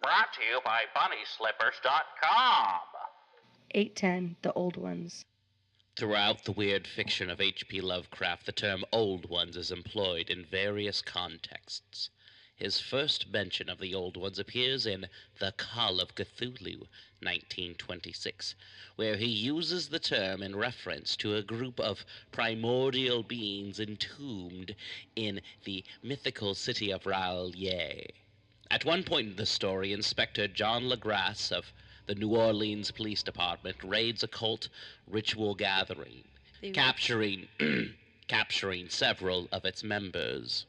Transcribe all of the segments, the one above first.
Brought to you by BunnySlippers.com. 810, The Old Ones. Throughout the weird fiction of H.P. Lovecraft, the term Old Ones is employed in various contexts. His first mention of the Old Ones appears in The Call of Cthulhu, 1926, where he uses the term in reference to a group of primordial beings entombed in the mythical city of R'lyeh. At one point in the story, Inspector John LaGrasse of the New Orleans Police Department raids a cult ritual gathering, capturing several of its members.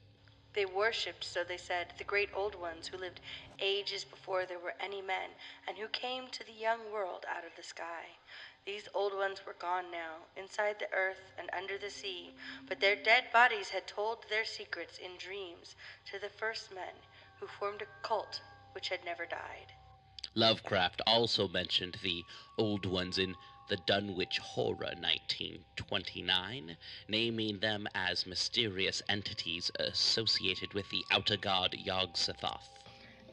They worshipped, so they said, the great old ones who lived ages before there were any men, and who came to the young world out of the sky. These old ones were gone now, inside the earth and under the sea, but their dead bodies had told their secrets in dreams to the first men, who formed a cult which had never died. Lovecraft also mentioned the Old Ones in the Dunwich Horror, 1929, naming them as mysterious entities associated with the outer god Yog-Sothoth.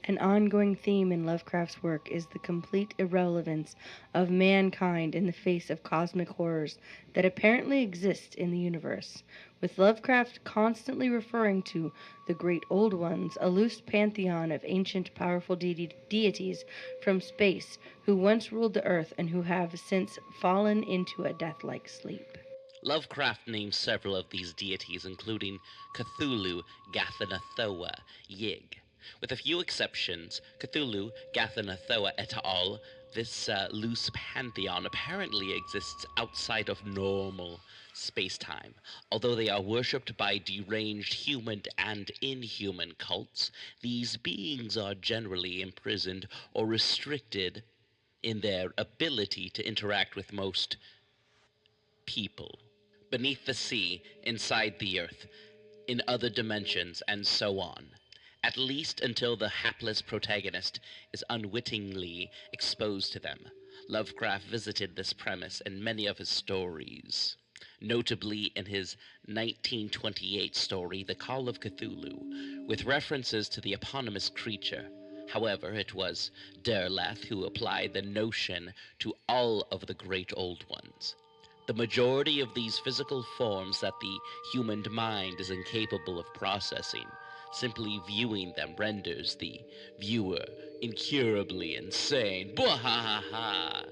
An ongoing theme in Lovecraft's work is the complete irrelevance of mankind in the face of cosmic horrors that apparently exist in the universe, with Lovecraft constantly referring to the Great Old Ones, a loose pantheon of ancient powerful deities from space who once ruled the earth and who have since fallen into a death-like sleep. Lovecraft names several of these deities, including Cthulhu, Ghathanathoa, Yig. With a few exceptions, Cthulhu, Ghathanathoa et al., this loose pantheon apparently exists outside of normal space-time. Although they are worshipped by deranged human and inhuman cults, these beings are generally imprisoned or restricted in their ability to interact with most people. Beneath the sea, inside the earth, in other dimensions, and so on. At least until the hapless protagonist is unwittingly exposed to them. Lovecraft visited this premise in many of his stories, notably in his 1928 story, The Call of Cthulhu, with references to the eponymous creature. However, it was Derleth who applied the notion to all of the Great Old Ones. The majority of these physical forms that the human mind is incapable of processing. Simply viewing them renders the viewer incurably insane. Bwahaha!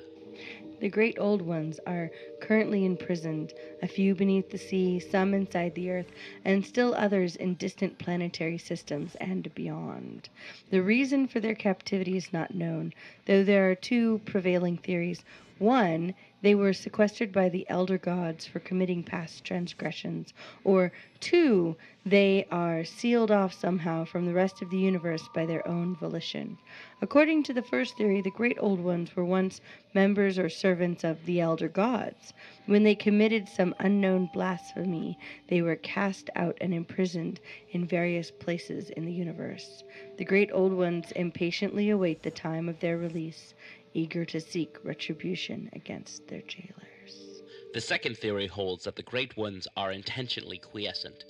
The Great Old Ones are currently imprisoned, a few beneath the sea, some inside the earth, and still others in distant planetary systems and beyond. The reason for their captivity is not known, though there are two prevailing theories. One, they were sequestered by the elder gods for committing past transgressions, or two, they are sealed off somehow from the rest of the universe by their own volition. According to the first theory, the Great Old Ones were once members or servants of the elder gods. When they committed some unknown blasphemy, they were cast out and imprisoned in various places in the universe. The Great Old Ones impatiently await the time of their release, eager to seek retribution against their jailers. The second theory holds that the Great Ones are intentionally quiescent.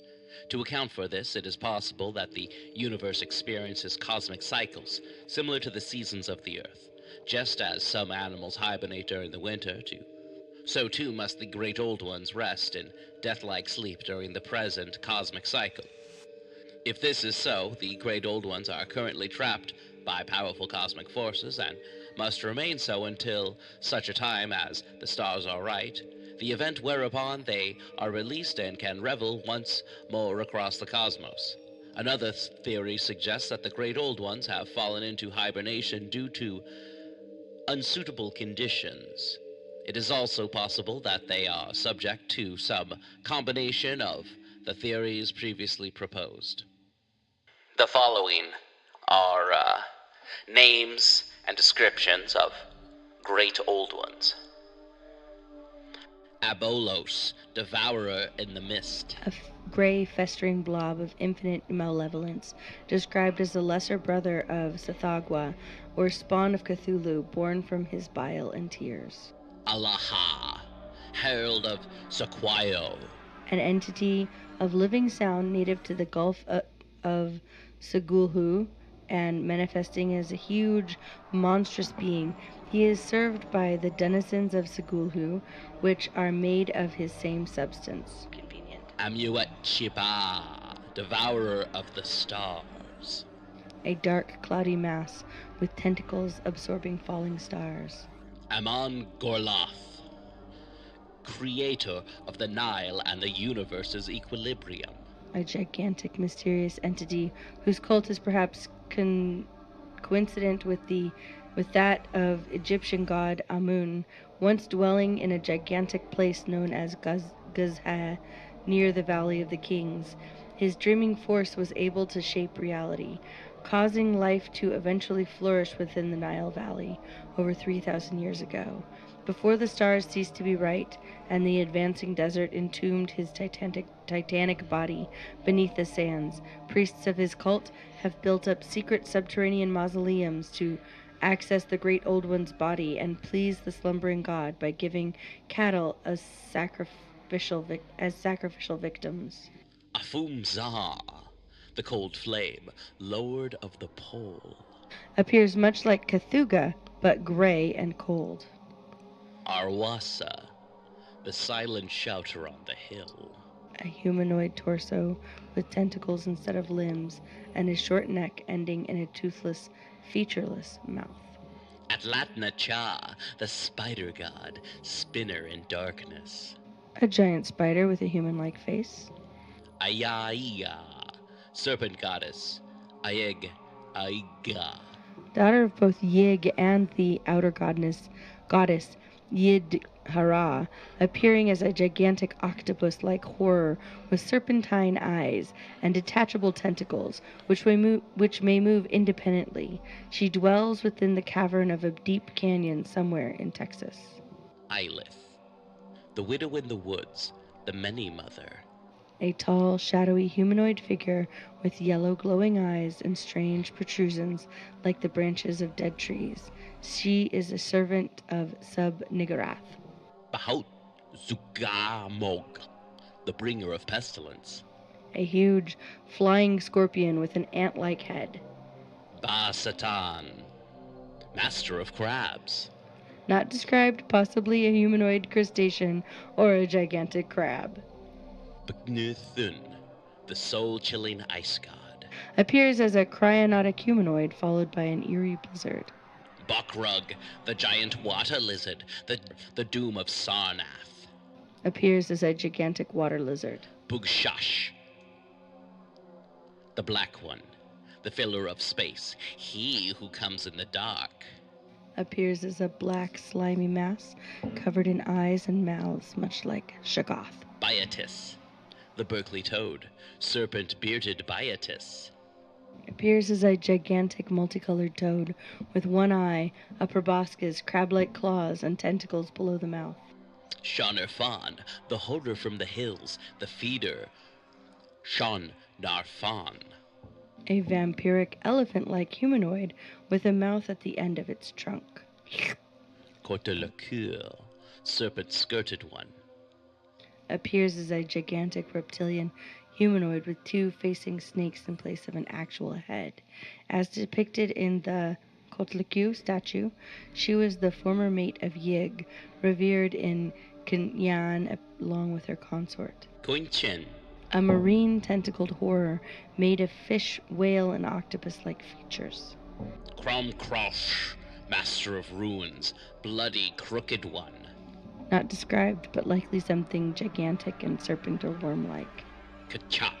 To account for this, it is possible that the universe experiences cosmic cycles, similar to the seasons of the Earth. Just as some animals hibernate during the winter, so too must the Great Old Ones rest in death-like sleep during the present cosmic cycle. If this is so, the Great Old Ones are currently trapped by powerful cosmic forces and must remain so until such a time as the stars are right, the event whereupon they are released and can revel once more across the cosmos. Another theory suggests that the Great Old Ones have fallen into hibernation due to unsuitable conditions. It is also possible that they are subject to some combination of the theories previously proposed. The following are names and descriptions of Great Old Ones. Abolos, devourer in the mist. A gray, festering blob of infinite malevolence, described as the lesser brother of Tsathoggua, or spawn of Cthulhu, born from his bile and tears. Alaha, herald of Sequoio. An entity of living sound native to the Gulf of Sagulhu, and manifesting as a huge, monstrous being. He is served by the denizens of Cthulhu, which are made of his same substance. Convenient. Amuet Chiba, devourer of the stars. A dark, cloudy mass with tentacles absorbing falling stars. Amon Gorloth, creator of the Nile and the universe's equilibrium. A gigantic, mysterious entity whose cult is perhaps coincident with that of Egyptian god Amun, once dwelling in a gigantic place known as Gazha, near the Valley of the Kings. His dreaming force was able to shape reality, causing life to eventually flourish within the Nile Valley over 3,000 years ago. Before the stars ceased to be bright, and the advancing desert entombed his titanic body beneath the sands, priests of his cult have built up secret subterranean mausoleums to access the Great Old One's body and please the slumbering god by giving cattle as sacrificial victims. Afum Zah, the cold flame, lord of the pole. Appears much like Cthulhu, but gray and cold. Arwasa, the silent shouter on the hill. A humanoid torso with tentacles instead of limbs, and a short neck ending in a toothless, featureless mouth. Atlatna Cha, the spider god, spinner in darkness. A giant spider with a human-like face. Ayaiya, serpent goddess. Ayeg, Aiga. Daughter of both Yig and the outer goddess Yid Hara, appearing as a gigantic octopus-like horror with serpentine eyes and detachable tentacles, which may move independently. She dwells within the cavern of a deep canyon somewhere in Texas. Eilith, the widow in the woods, the many-mother. A tall, shadowy humanoid figure with yellow glowing eyes and strange protrusions like the branches of dead trees. She is a servant of Sub-Niggurath. Bahout Zugamog, the bringer of pestilence. A huge, flying scorpion with an ant-like head. Ba-Satan, master of crabs. Not described, possibly a humanoid crustacean or a gigantic crab. Bgnithun, the soul-chilling ice god. Appears as a cryonotic humanoid followed by an eerie blizzard. Bokrug, the giant water lizard, the doom of Sarnath. Appears as a gigantic water lizard. Bugshash, the black one, the filler of space, he who comes in the dark. Appears as a black, slimy mass covered in eyes and mouths, much like Shoggoth. Byatis, the Berkeley toad, serpent-bearded Byatis. Appears as a gigantic multicolored toad with one eye, a proboscis, crab-like claws, and tentacles below the mouth. Shaner Fan, the horror from the hills, the feeder. Shan Narfan. A vampiric elephant-like humanoid with a mouth at the end of its trunk. Cotelacure, serpent-skirted one. Appears as a gigantic reptilian humanoid with two facing snakes in place of an actual head. As depicted in the Cotelacue statue, she was the former mate of Yig, revered in Kinyan along with her consort. Coinchen, A marine tentacled horror made of fish, whale, and octopus-like features. Cromcrosh, master of ruins, bloody crooked one. Not described, but likely something gigantic and serpent or worm-like. Kachap,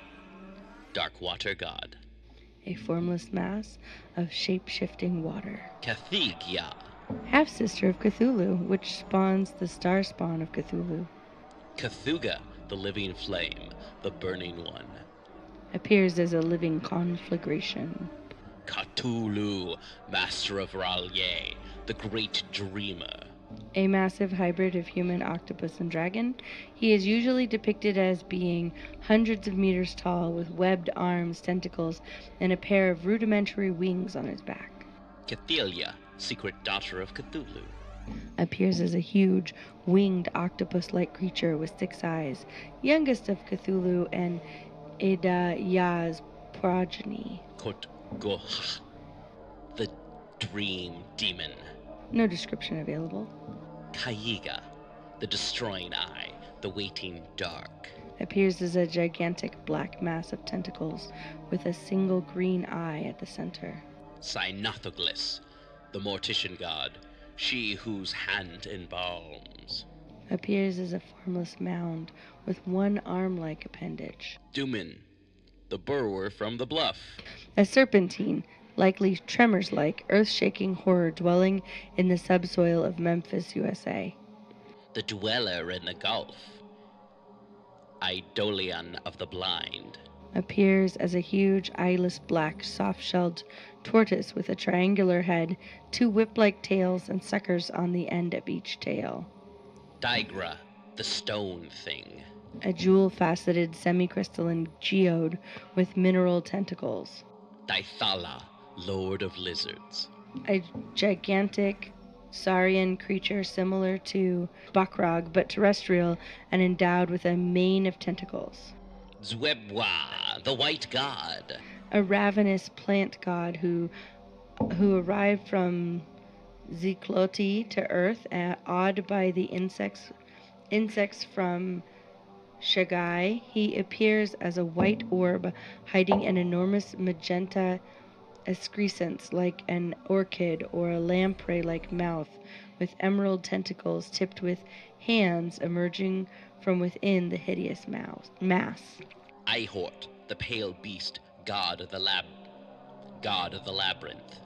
dark water god. A formless mass of shape-shifting water. Kathigya, Half-sister of Cthulhu, which spawns the star spawn of Cthulhu. Cthugha, the living flame, the burning one. Appears as a living conflagration. Cthulhu, master of Ralye, the great dreamer. A massive hybrid of human, octopus, and dragon, he is usually depicted as being hundreds of meters tall with webbed arms, tentacles, and a pair of rudimentary wings on his back. Cthelia, secret daughter of Cthulhu. Appears as a huge, winged octopus-like creature with 6 eyes, youngest of Cthulhu and Eda Ya's progeny. Kotgoh, the dream demon. No description available. Kaiga, the destroying eye, the waiting dark. Appears as a gigantic black mass of tentacles with a single green eye at the center. Cynothoglis, the mortician god, she whose hand embalms. Appears as a formless mound with one arm-like appendage. Dumin, the burrower from the bluff. A serpentine, likely tremors-like, earth-shaking horror dwelling in the subsoil of Memphis, USA. The dweller in the gulf. Eidolion of the blind. Appears as a huge, eyeless, black, soft-shelled tortoise with a triangular head, two whip-like tails, and suckers on the end of each tail. Digra, the stone thing. A jewel-faceted, semi-crystalline geode with mineral tentacles. Dithala, lord of lizards. A gigantic saurian creature similar to Bakrog, but terrestrial and endowed with a mane of tentacles. Zwebwa, the white god. A ravenous plant god who arrived from Zykloti to Earth, awed by the insects from Shagai. He appears as a white orb hiding an enormous magenta excrescence like an orchid or a lamprey-like mouth with emerald tentacles tipped with hands emerging from within the hideous mass. Ihort, the pale beast, god of the labyrinth.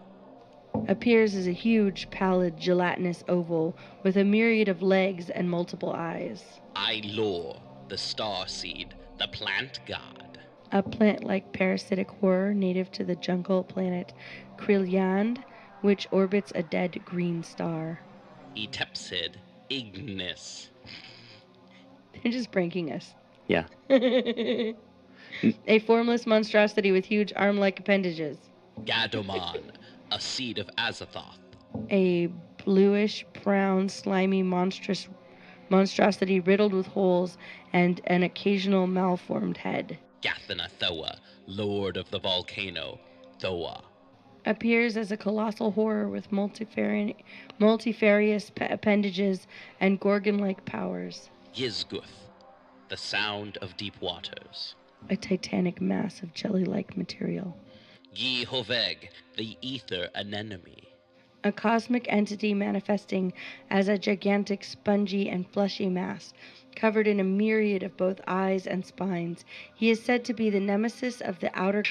Appears as a huge, pallid, gelatinous oval with a myriad of legs and multiple eyes. Ilor, the star seed, the plant god. A plant-like parasitic horror native to the jungle planet Krilliand, which orbits a dead green star. Etepsid, Ignis. They're just pranking us. Yeah. A formless monstrosity with huge arm-like appendages. Gadomon, a seed of Azathoth. A bluish-brown, slimy monstrosity riddled with holes and an occasional malformed head. Gathanathoa, lord of the volcano, Thoa. Appears as a colossal horror with multifarious appendages and gorgon-like powers. Yizguth, the sound of deep waters. A titanic mass of jelly-like material. Yehoveg, the ether anemone. A cosmic entity manifesting as a gigantic spongy and fleshy mass, covered in a myriad of both eyes and spines. He is said to be the nemesis of the outer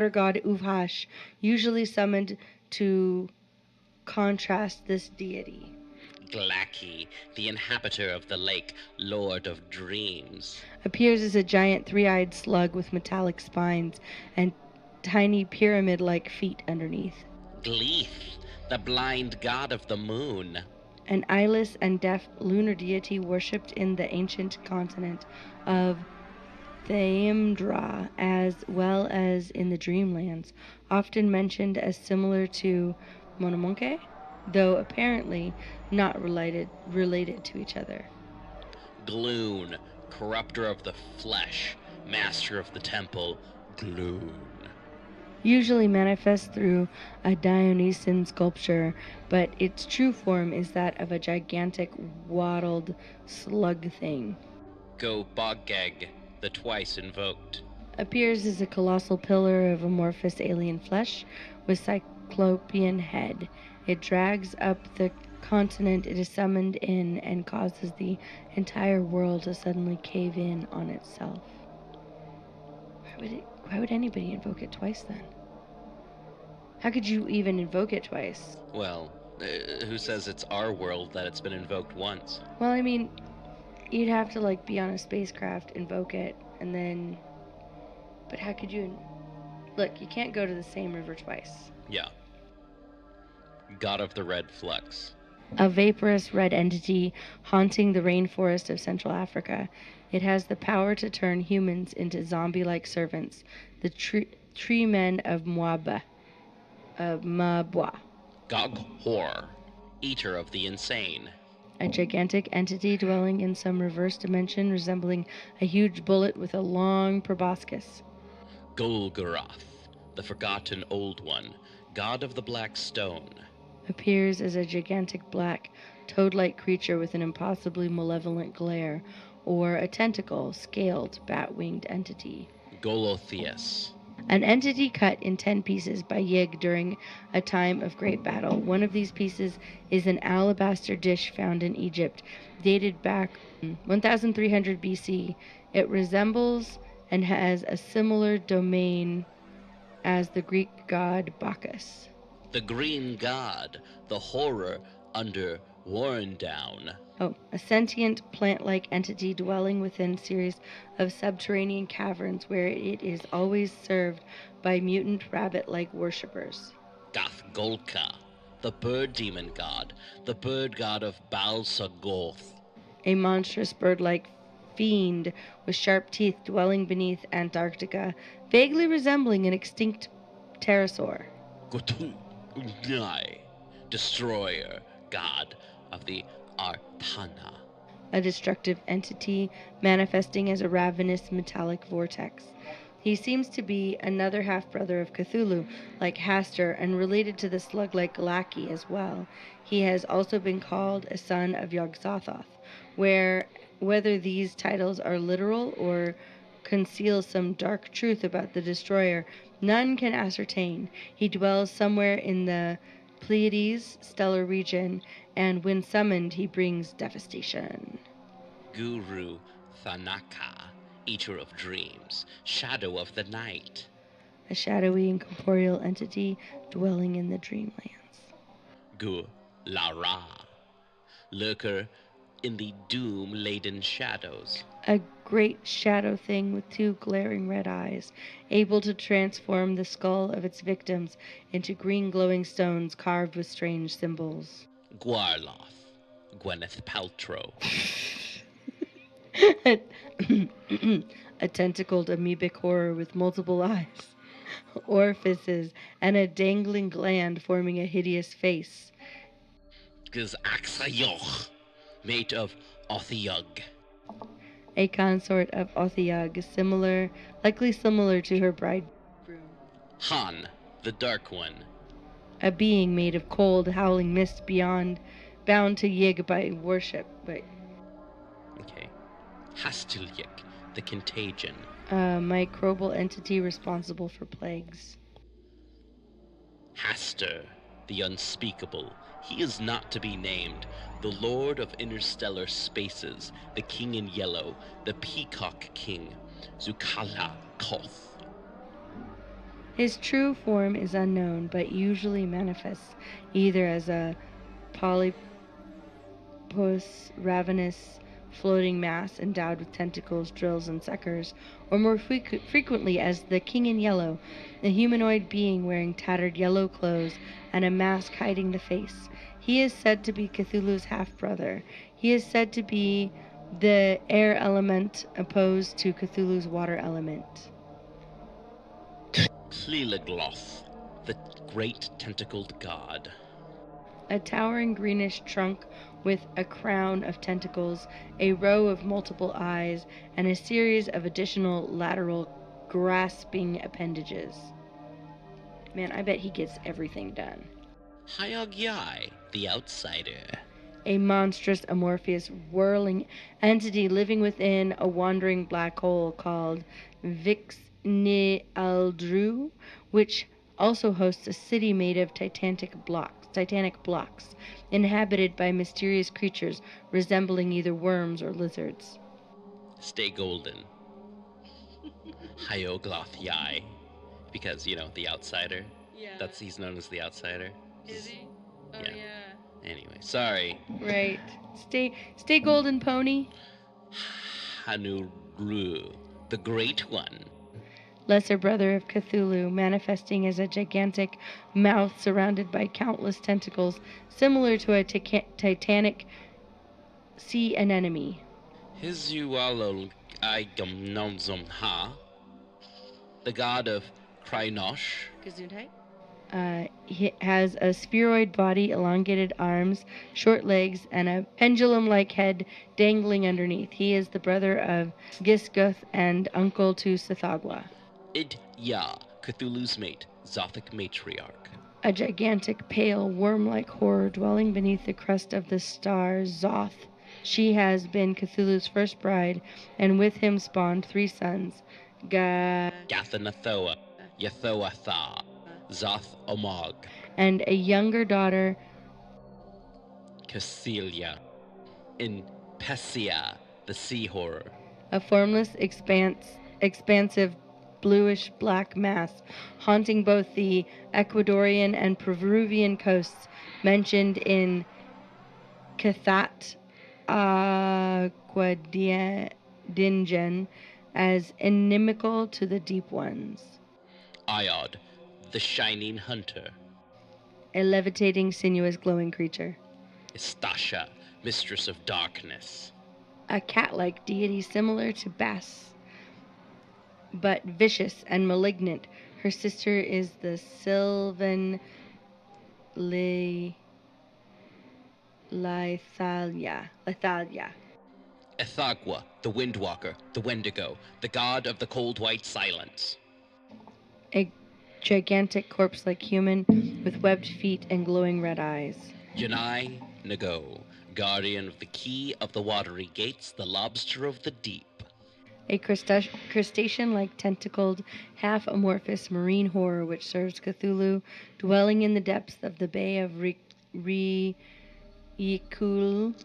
god Uvhash, usually summoned to contrast this deity. Glaki, the inhabitor of the lake, lord of dreams. Appears as a giant three-eyed slug with metallic spines and tiny pyramid-like feet underneath. Gleeth, the blind god of the moon. An eyeless and deaf lunar deity worshipped in the ancient continent of Thaimdra, as well as in the Dreamlands, often mentioned as similar to Monomoke, though apparently not related to each other. Gloon, corrupter of the flesh, master of the temple, Gloon. Usually manifests through a Dionysian sculpture, but its true form is that of a gigantic wattled slug thing. Go Boggeg, the twice invoked. Appears as a colossal pillar of amorphous alien flesh with cyclopean head. It drags up the continent it is summoned in and causes the entire world to suddenly cave in on itself. Why would anybody invoke it twice then? How could you even invoke it twice? Well, who says it's our world that it's been invoked once? Well, I mean, you'd have to be on a spacecraft, invoke it, and then... But how could you... Look, you can't go to the same river twice. Yeah. God of the Red Flux. A vaporous red entity haunting the rainforest of Central Africa. It has the power to turn humans into zombie-like servants, the tree men of Mabwa. Gog Hor, eater of the insane. A gigantic entity dwelling in some reverse dimension resembling a huge bullet with a long proboscis. Golgoroth, the forgotten old one, God of the Black Stone. Appears as a gigantic black, toad-like creature with an impossibly malevolent glare, or a tentacle, scaled, bat-winged entity. Golotheus. An entity cut in 10 pieces by Yig during a time of great battle. One of these pieces is an alabaster dish found in Egypt, dated back 1300 BC. It resembles and has a similar domain as the Greek god Bacchus. The Green God, the horror under worn down. Oh, a sentient plant-like entity dwelling within a series of subterranean caverns where it is always served by mutant rabbit-like worshippers. Gothgolka, the bird demon god, the bird god of Balsagoth. A monstrous bird-like fiend with sharp teeth dwelling beneath Antarctica, vaguely resembling an extinct pterosaur. Cthulhu Mythos, destroyer god of the Artana. A destructive entity manifesting as a ravenous metallic vortex. He seems to be another half-brother of Cthulhu, like Hastur, and related to the slug-like Galaki as well. He has also been called a son of Yog-Sothoth, whether these titles are literal or conceal some dark truth about the destroyer, none can ascertain. He dwells somewhere in the Pleiades stellar region, and when summoned, he brings devastation. Guru Thanaka, eater of dreams, shadow of the night. A shadowy incorporeal entity dwelling in the dreamlands. Gu Lara, lurker in the doom-laden shadows. A great shadow thing with 2 glaring red eyes, able to transform the skull of its victims into green glowing stones carved with strange symbols. Gwarloth, Gwyneth Paltrow. A tentacled amoebic horror with multiple eyes, orifices, and a dangling gland forming a hideous face. Gzaxayoch, mate of Othiug. A consort of Othiug, likely similar to her bridegroom. Han, the Dark One. A being made of cold, howling mist bound to Yig by worship. Wait. Okay. Hastilyik, the Contagion. A microbial entity responsible for plagues. Hastur, the Unspeakable. He is not to be named. The Lord of Interstellar Spaces, the King in Yellow, the Peacock King, Zukala Koth. His true form is unknown, but usually manifests either as a polypus ravenous floating mass endowed with tentacles, drills, and suckers, or more frequently as the King in Yellow, a humanoid being wearing tattered yellow clothes and a mask hiding the face. He is said to be Cthulhu's half-brother. He is said to be the air element opposed to Cthulhu's water element. Tlilagloth, the Great Tentacled God. A towering greenish trunk with a crown of tentacles, a row of multiple eyes, and a series of additional lateral grasping appendages. Man, I bet he gets everything done. Hyogyai, the Outsider. A monstrous, amorphous, whirling entity living within a wandering black hole called Vixnialdru, which also hosts a city made of titanic blocks, inhabited by mysterious creatures resembling either worms or lizards. Stay golden. Hyogloth-yai, because, the Outsider. Yeah. He's known as the Outsider. Is he? Oh, Yeah. yeah. Anyway, sorry. Right. Stay golden, pony. Hanuru, the Great One. Lesser brother of Cthulhu, manifesting as a gigantic mouth surrounded by countless tentacles, similar to a titanic sea anemone. Hizualol Igamnomzomha, the god of Krynosh. Gesundheit. He has a spheroid body, elongated arms, short legs, and a pendulum-like head dangling underneath. He is the brother of Gisgoth and uncle to Sithagwa. Idya, Cthulhu's mate, Zothic matriarch. A gigantic, pale, worm-like horror dwelling beneath the crust of the star Zoth. She has been Cthulhu's first bride, and with him spawned 3 sons, Gathanathoa, Yathoatha, Zoth Omog, and a younger daughter, Cassilia, in Pessia, the sea horror. a formless, expansive, bluish-black mass haunting both the Ecuadorian and Peruvian coasts mentioned in Cathat Aquadingen as inimical to the deep ones. Iod, the shining hunter. A levitating, sinuous, glowing creature. Istasha, mistress of darkness. A cat-like deity similar to Bas, but vicious and malignant. Her sister is the Sylvan Lithalia. Ethagwa, the windwalker, the wendigo, the god of the cold white silence. A gigantic corpse-like human with webbed feet and glowing red eyes. Janai Nago, guardian of the key of the watery gates, the lobster of the deep. A crustacean-like tentacled, half-amorphous marine horror which serves Cthulhu, dwelling in the depths of the Bay of Yikul,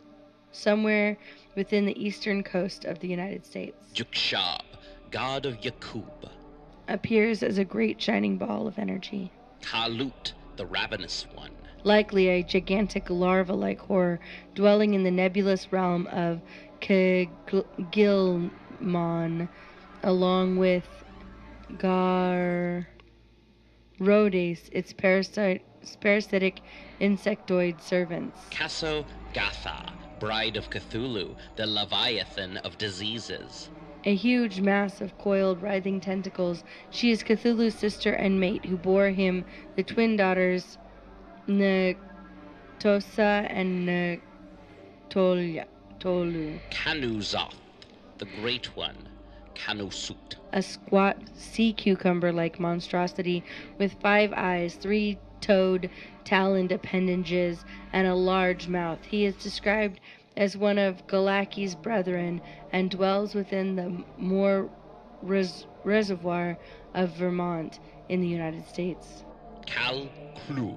somewhere within the eastern coast of the United States. Jukshab, god of Yakub. Appears as a great shining ball of energy. Kalut, the ravenous one. Likely a gigantic larva-like horror dwelling in the nebulous realm of Gilmon, along with Rhodes, its parasitic insectoid servants. Casso Gatha, bride of Cthulhu, the leviathan of diseases. A huge mass of coiled, writhing tentacles, she is Cthulhu's sister and mate, who bore him the twin daughters Ntosa and Tolu. Kanuzoth, the great one. Kanusut. A squat sea cucumber-like monstrosity with 5 eyes, 3-toed, taloned appendages, and a large mouth. He is described as one of Galaki's brethren and dwells within the Moore Reservoir of Vermont in the United States. Kal Klu,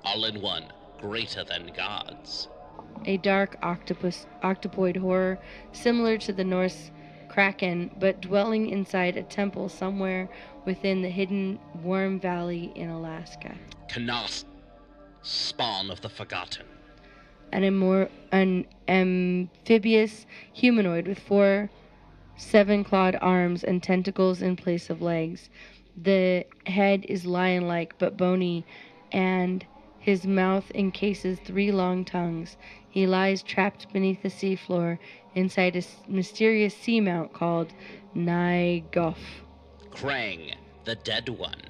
all in one, greater than gods. A dark octopoid horror similar to the Norse Kraken, but dwelling inside a temple somewhere within the hidden Warm Valley in Alaska. Kanas, spawn of the forgotten. An amphibious humanoid with 4 7-clawed arms and tentacles in place of legs. The head is lion-like but bony, and his mouth encases 3 long tongues. He lies trapped beneath the seafloor inside a mysterious seamount called Nygoth. Krang, the dead one.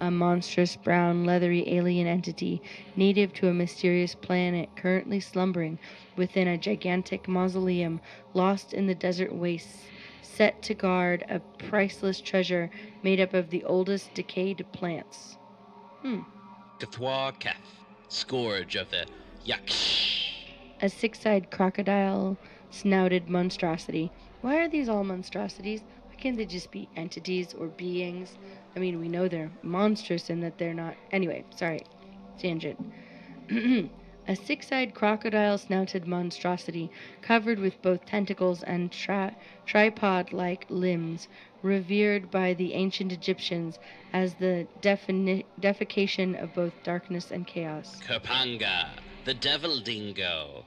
A monstrous, brown, leathery alien entity native to a mysterious planet currently slumbering within a gigantic mausoleum lost in the desert wastes, set to guard a priceless treasure made up of the oldest decayed plants. Kathwa Keth, scourge of the Yaksh. A 6-eyed crocodile-snouted monstrosity. Why are these all monstrosities? Why can't they just be entities or beings? I mean, we know they're monstrous and that they're not... Anyway, sorry. Tangent. A 6-eyed crocodile-snouted monstrosity covered with both tentacles and tripod-like limbs, revered by the ancient Egyptians as the defecation of both darkness and chaos. Kerpanga, the devil dingo.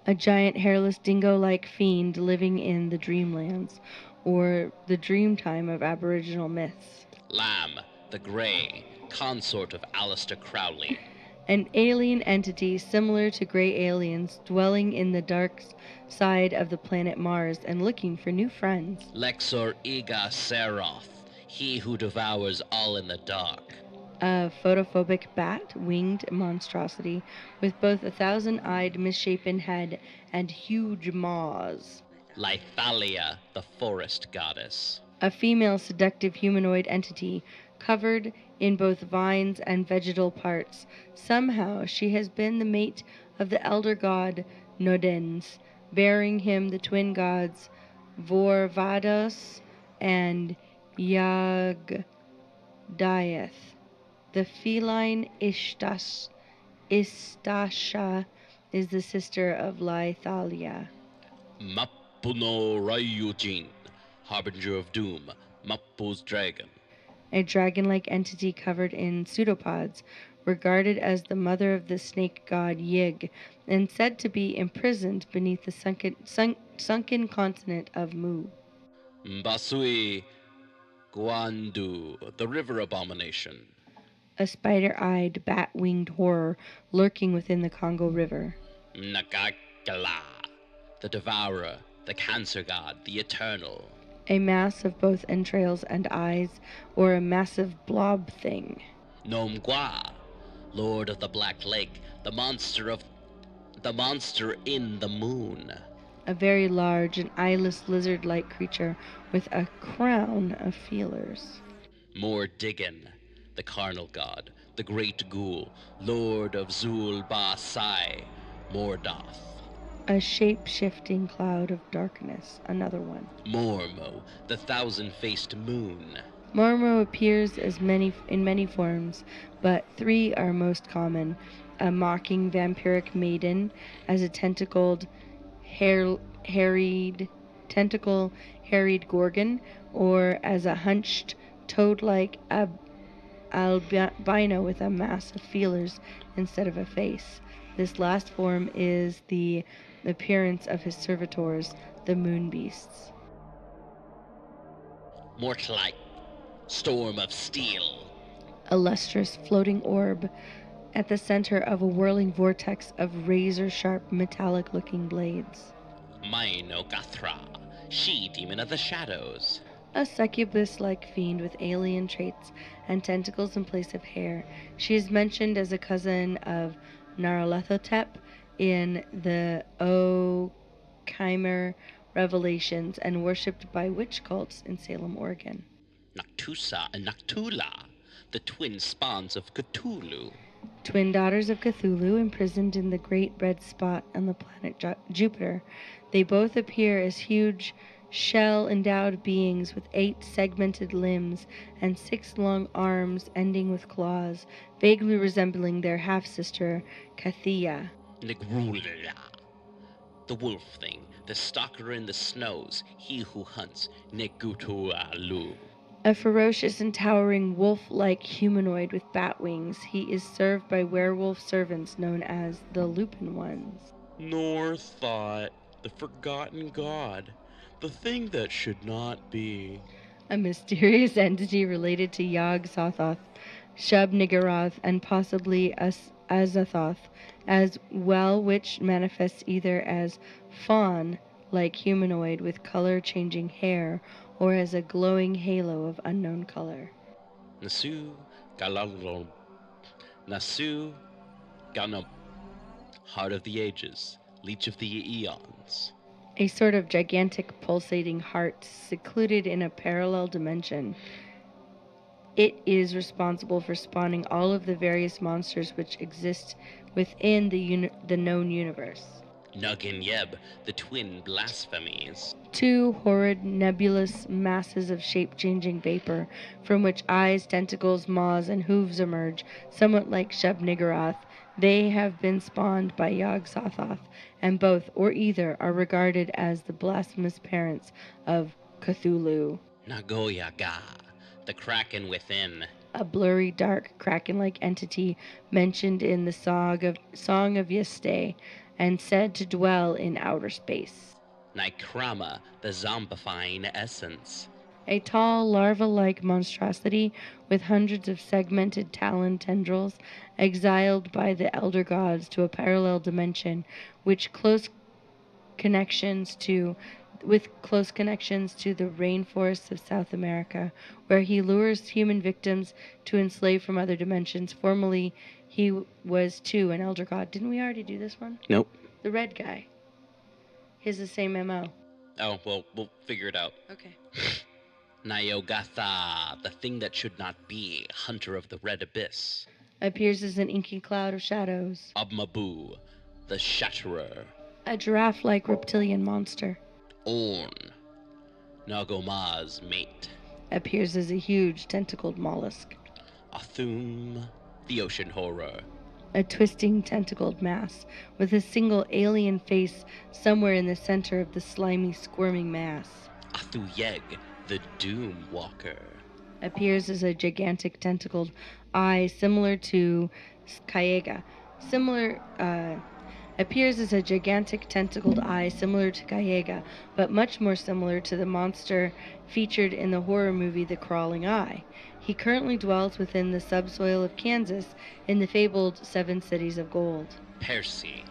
A giant hairless dingo-like fiend living in the dreamlands, or the dreamtime of Aboriginal myths. Lamb, the grey, consort of Aleister Crowley. An alien entity similar to gray aliens dwelling in the dark side of the planet Mars and looking for new friends. Lexor Iga Seroth, he who devours all in the dark. A photophobic bat-winged monstrosity with both a 1,000-eyed misshapen head and huge maws. Lithalia, the forest goddess. A female seductive humanoid entity covered in both vines and vegetal parts. Somehow she has been the mate of the elder god Nodens, bearing him the twin gods Vorvados and Yagdaeth. The feline Istasha is the sister of Lithalia. Mappuno Ryujin, harbinger of doom, Mappu's dragon. A dragon-like entity covered in pseudopods, regarded as the mother of the snake god Yig, and said to be imprisoned beneath the sunken continent of Mu. Mbasui Guandu, the river abomination. A spider-eyed, bat-winged horror lurking within the Congo River. Nakakala, the devourer, the cancer god, the eternal. A mass of both entrails and eyes, or a massive blob thing. Nomgwa, lord of the Black Lake, the monster in the moon. A very large and eyeless lizard-like creature with a crown of feelers. Mordigan, the carnal god, the great ghoul, lord of Zul Ba Sai, Mordoth. A shape-shifting cloud of darkness, another one. Mormo, the thousand-faced moon. Mormo appears in many forms, but three are most common. A mocking vampiric maiden as a harried gorgon, or as a hunched toad-like albino with a mass of feelers instead of a face. This last form is the appearance of his servitors, the moon beasts. Mortlite, storm of steel. A lustrous floating orb at the center of a whirling vortex of razor-sharp metallic-looking blades. Maino Gathra, she-demon of the shadows. A succubus-like fiend with alien traits and tentacles in place of hair. She is mentioned as a cousin of Nyarlathotep in the O Khmer revelations and worshipped by witch cults in Salem, Oregon. Noctusa and Noctula, the twin spawns of Cthulhu. Twin daughters of Cthulhu imprisoned in the great red spot on the planet Jupiter. They both appear as huge shell-endowed beings with 8 segmented limbs and 6 long arms ending with claws, vaguely resembling their half-sister, Kathia. Negrula, the wolf thing, the stalker in the snows, he who hunts, Negutualu. A ferocious and towering wolf-like humanoid with bat wings, he is served by werewolf servants known as the Lupin Ones. Nor thought, the forgotten god, the thing that should not be. A mysterious entity related to Yog-Sothoth, Shub-Niggurath, and possibly Azathoth as well, which manifests either as fawn-like humanoid with color-changing hair, or as a glowing halo of unknown color. Nasu Ganop, heart of the ages, leech of the eons. A sort of gigantic pulsating heart secluded in a parallel dimension. It is responsible for spawning all of the various monsters which exist within the known universe. Nuggin Yeb, the twin blasphemies. 2 horrid nebulous masses of shape-changing vapor, from which eyes, tentacles, maws, and hooves emerge, somewhat like Shub-Niggurath. They have been spawned by Yog-Sothoth, and both, or either, are regarded as the blasphemous parents of Cthulhu. Nagoya Ga, the kraken within. A blurry, dark, kraken-like entity mentioned in the Song of Yeste, and said to dwell in outer space. Nikrama, the zombifying essence. A tall, larva-like monstrosity with hundreds of segmented talon tendrils, exiled by the elder gods to a parallel dimension, with close connections to the rainforests of South America, where he lures human victims to enslave from other dimensions. Formerly, he was too an elder god. Didn't we already do this one? Nope. The red guy. His the same MO. Oh, well, we'll figure it out. Okay. Nyogatha, the thing that should not be, hunter of the red abyss. Appears as an inky cloud of shadows. Abmabu, the shatterer. A giraffe-like reptilian monster. Orn, Nagoma's mate. Appears as a huge tentacled mollusk. Athum, the ocean horror. A twisting tentacled mass with a single alien face somewhere in the center of the slimy, squirming mass. Athuyeg, the doom walker. Appears as a gigantic tentacled eye similar to Kayega. Appears as a gigantic tentacled eye similar to Kayega, but much more similar to the monster featured in the horror movie The Crawling Eye. He currently dwells within the subsoil of Kansas in the fabled Seven Cities of Gold. Percy.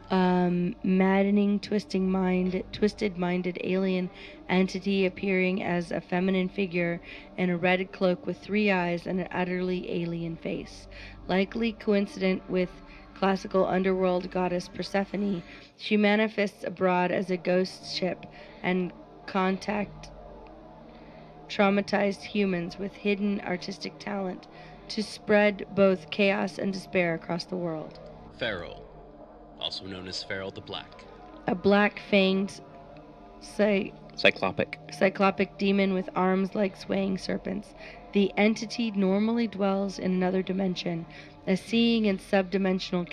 Maddening, twisted-minded alien entity appearing as a feminine figure in a red cloak with 3 eyes and an utterly alien face. Likely coincident with classical underworld goddess Persephone, she manifests abroad as a ghost ship and contact traumatized humans with hidden artistic talent to spread both chaos and despair across the world. Feral, also known as Feral the Black. A black-fanged cyclopic demon with arms like swaying serpents. The entity normally dwells in another dimension, a seething and subdimensional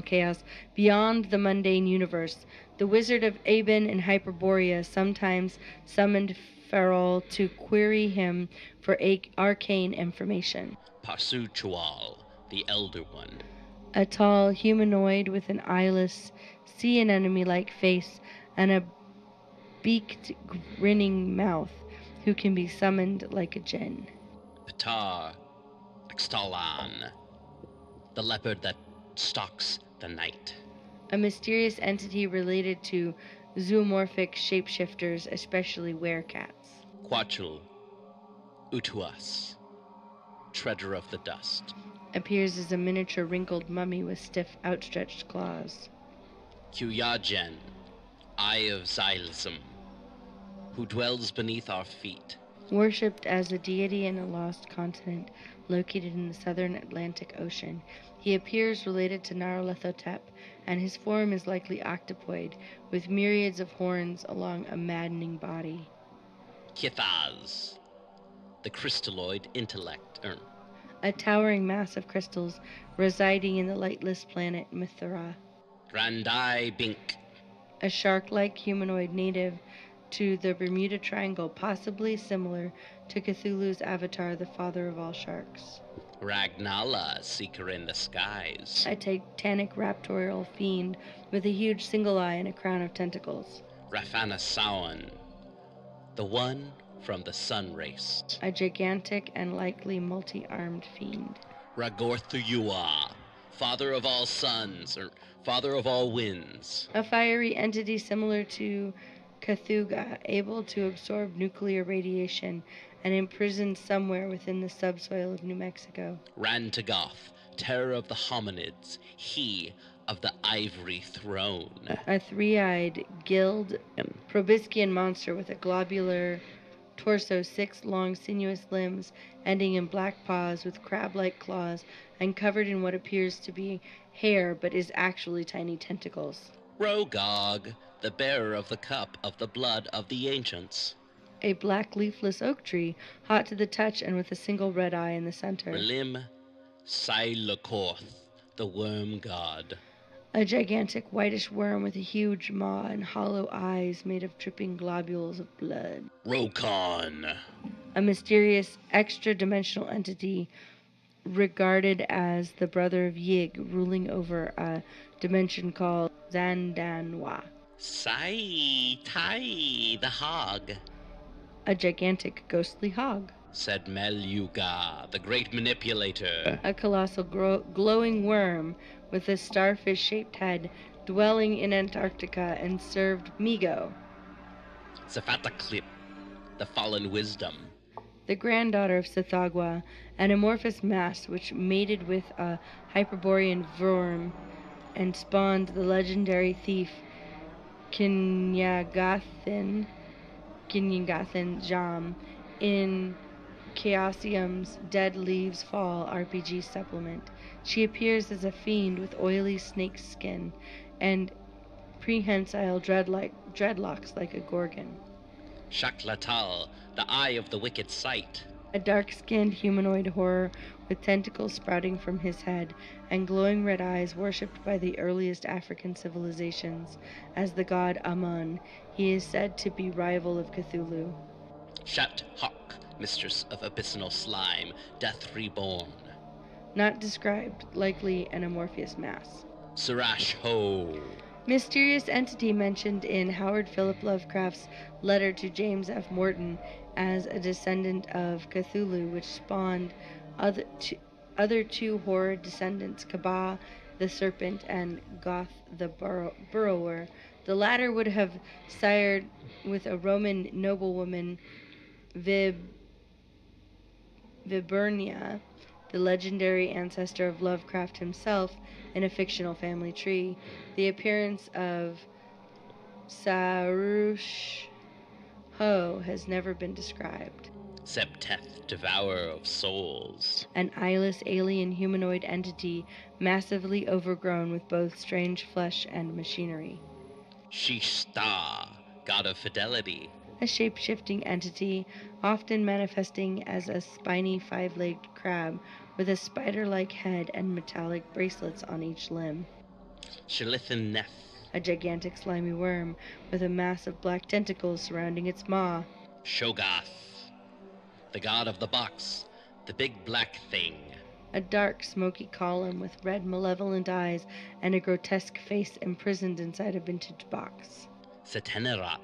chaos beyond the mundane universe. The Wizard of Aben and Hyperborea sometimes summoned Feral to query him for arcane information. Pasuchual, the Elder One. A tall humanoid with an eyeless, sea anemone-like face and a beaked, grinning mouth, who can be summoned like a djinn. Ptar Xtalan, the leopard that stalks the night. A mysterious entity related to zoomorphic shapeshifters, especially werecats. Quachul Utuas, treader of the dust. Appears as a miniature wrinkled mummy with stiff, outstretched claws. Kuyajen, Eye of Xylism, who dwells beneath our feet. Worshipped as a deity in a lost continent located in the southern Atlantic Ocean, he appears related to Nyarlathotep, and his form is likely octopoid, with myriads of horns along a maddening body. Kithaz, the crystalloid intellect. A towering mass of crystals residing in the lightless planet Mithra. Randai Bink, A shark-like humanoid native to the Bermuda Triangle, possibly similar to Cthulhu's avatar, the father of all sharks. Ragnala, seeker in the skies. A titanic raptorial fiend with a huge single eye and a crown of tentacles. Rafanasawan, the one from the sun race. A gigantic and likely multi-armed fiend. Ragorthuyua, father of all suns, or father of all winds. A fiery entity similar to Cthulhu, able to absorb nuclear radiation and imprisoned somewhere within the subsoil of New Mexico. Rantagoth, terror of the hominids, he of the ivory throne. A 3-eyed, gilled, proboscidean monster with a globular torso, 6 long, sinuous limbs, ending in black paws with crab-like claws, and covered in what appears to be hair but is actually tiny tentacles. Rogog, the bearer of the cup of the blood of the ancients. A black leafless oak tree, hot to the touch and with a single red eye in the center. Relim Silakorth, the worm god. A gigantic whitish worm with a huge maw and hollow eyes made of dripping globules of blood. Rokon, A mysterious extra-dimensional entity regarded as the brother of Yig, ruling over a dimension called Zandanwa. Sai Tai, the hog. A gigantic ghostly hog. Said Meluga, the great manipulator. A colossal glowing worm with a starfish-shaped head, dwelling in Antarctica and served Migo. Zafataclip, the fallen wisdom. The granddaughter of Sithagwa, an amorphous mass which mated with a Hyperborean worm and spawned the legendary thief Kinyagathin, Ginyangathan Jam in Chaosium's Dead Leaves Fall RPG supplement. She appears as a fiend with oily snake skin and prehensile dreadlocks like a gorgon. Shaklatal, the Eye of the Wicked Sight. A dark-skinned humanoid horror with tentacles sprouting from his head and glowing red eyes worshipped by the earliest African civilizations as the god Amun. He is said to be rival of Cthulhu. Shat Hawk, mistress of abyssal slime, death reborn. Not described, likely an amorphous mass. Surash Ho. Mysterious entity mentioned in Howard Philip Lovecraft's letter to James F. Morton as a descendant of Cthulhu, which spawned other two horror descendants, Kaba the Serpent and Goth the Burrower. The latter would have sired with a Roman noblewoman, Viburnia, the legendary ancestor of Lovecraft himself, in a fictional family tree. The appearance of Sarush Ho has never been described. Septeth, devourer of souls. An eyeless alien humanoid entity, massively overgrown with both strange flesh and machinery. Shishta, god of fidelity. A shape-shifting entity, often manifesting as a spiny five-legged crab with a spider-like head and metallic bracelets on each limb. Shalithan Neth. A gigantic slimy worm with a mass of black tentacles surrounding its maw. Shogath, the god of the box, the big black thing. A dark, smoky column with red, malevolent eyes and a grotesque face imprisoned inside a vintage box. Setenerat,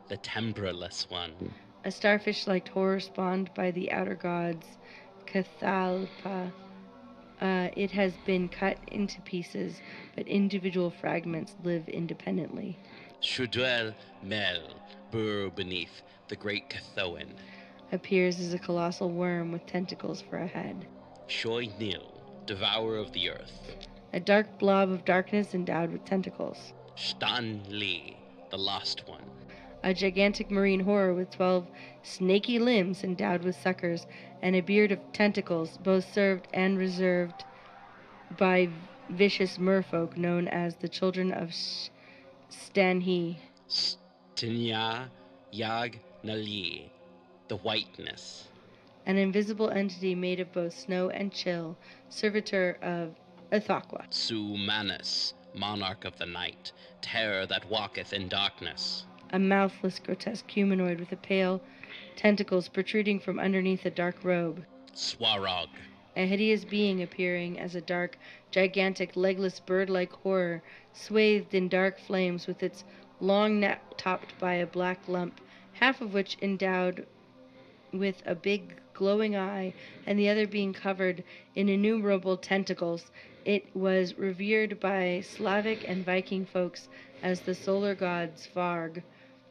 the temperaless one. A starfish-like horror spawned by the outer gods, Cathalpa. It has been cut into pieces, but individual fragments live independently. Shudwel Mel, burrow beneath the great Cathoan. Appears as a colossal worm with tentacles for a head. Shoy Nil, devourer of the earth. A dark blob of darkness endowed with tentacles. Stan Li, the lost one. A gigantic marine horror with 12 snaky limbs endowed with suckers and a beard of tentacles, both served and reserved by vicious merfolk known as the Children of Stanhi. Stinya Yag Nali, the whiteness. An invisible entity made of both snow and chill, servitor of Ithaqua. Sumanus, monarch of the night, terror that walketh in darkness. A mouthless, grotesque humanoid with a pale tentacles protruding from underneath a dark robe. Swarog. A hideous being appearing as a dark, gigantic, legless, bird-like horror, swathed in dark flames with its long neck topped by a black lump, half of which endowed with a big, glowing eye, and the other being covered in innumerable tentacles. It was revered by Slavic and Viking folks as the solar god Svarg,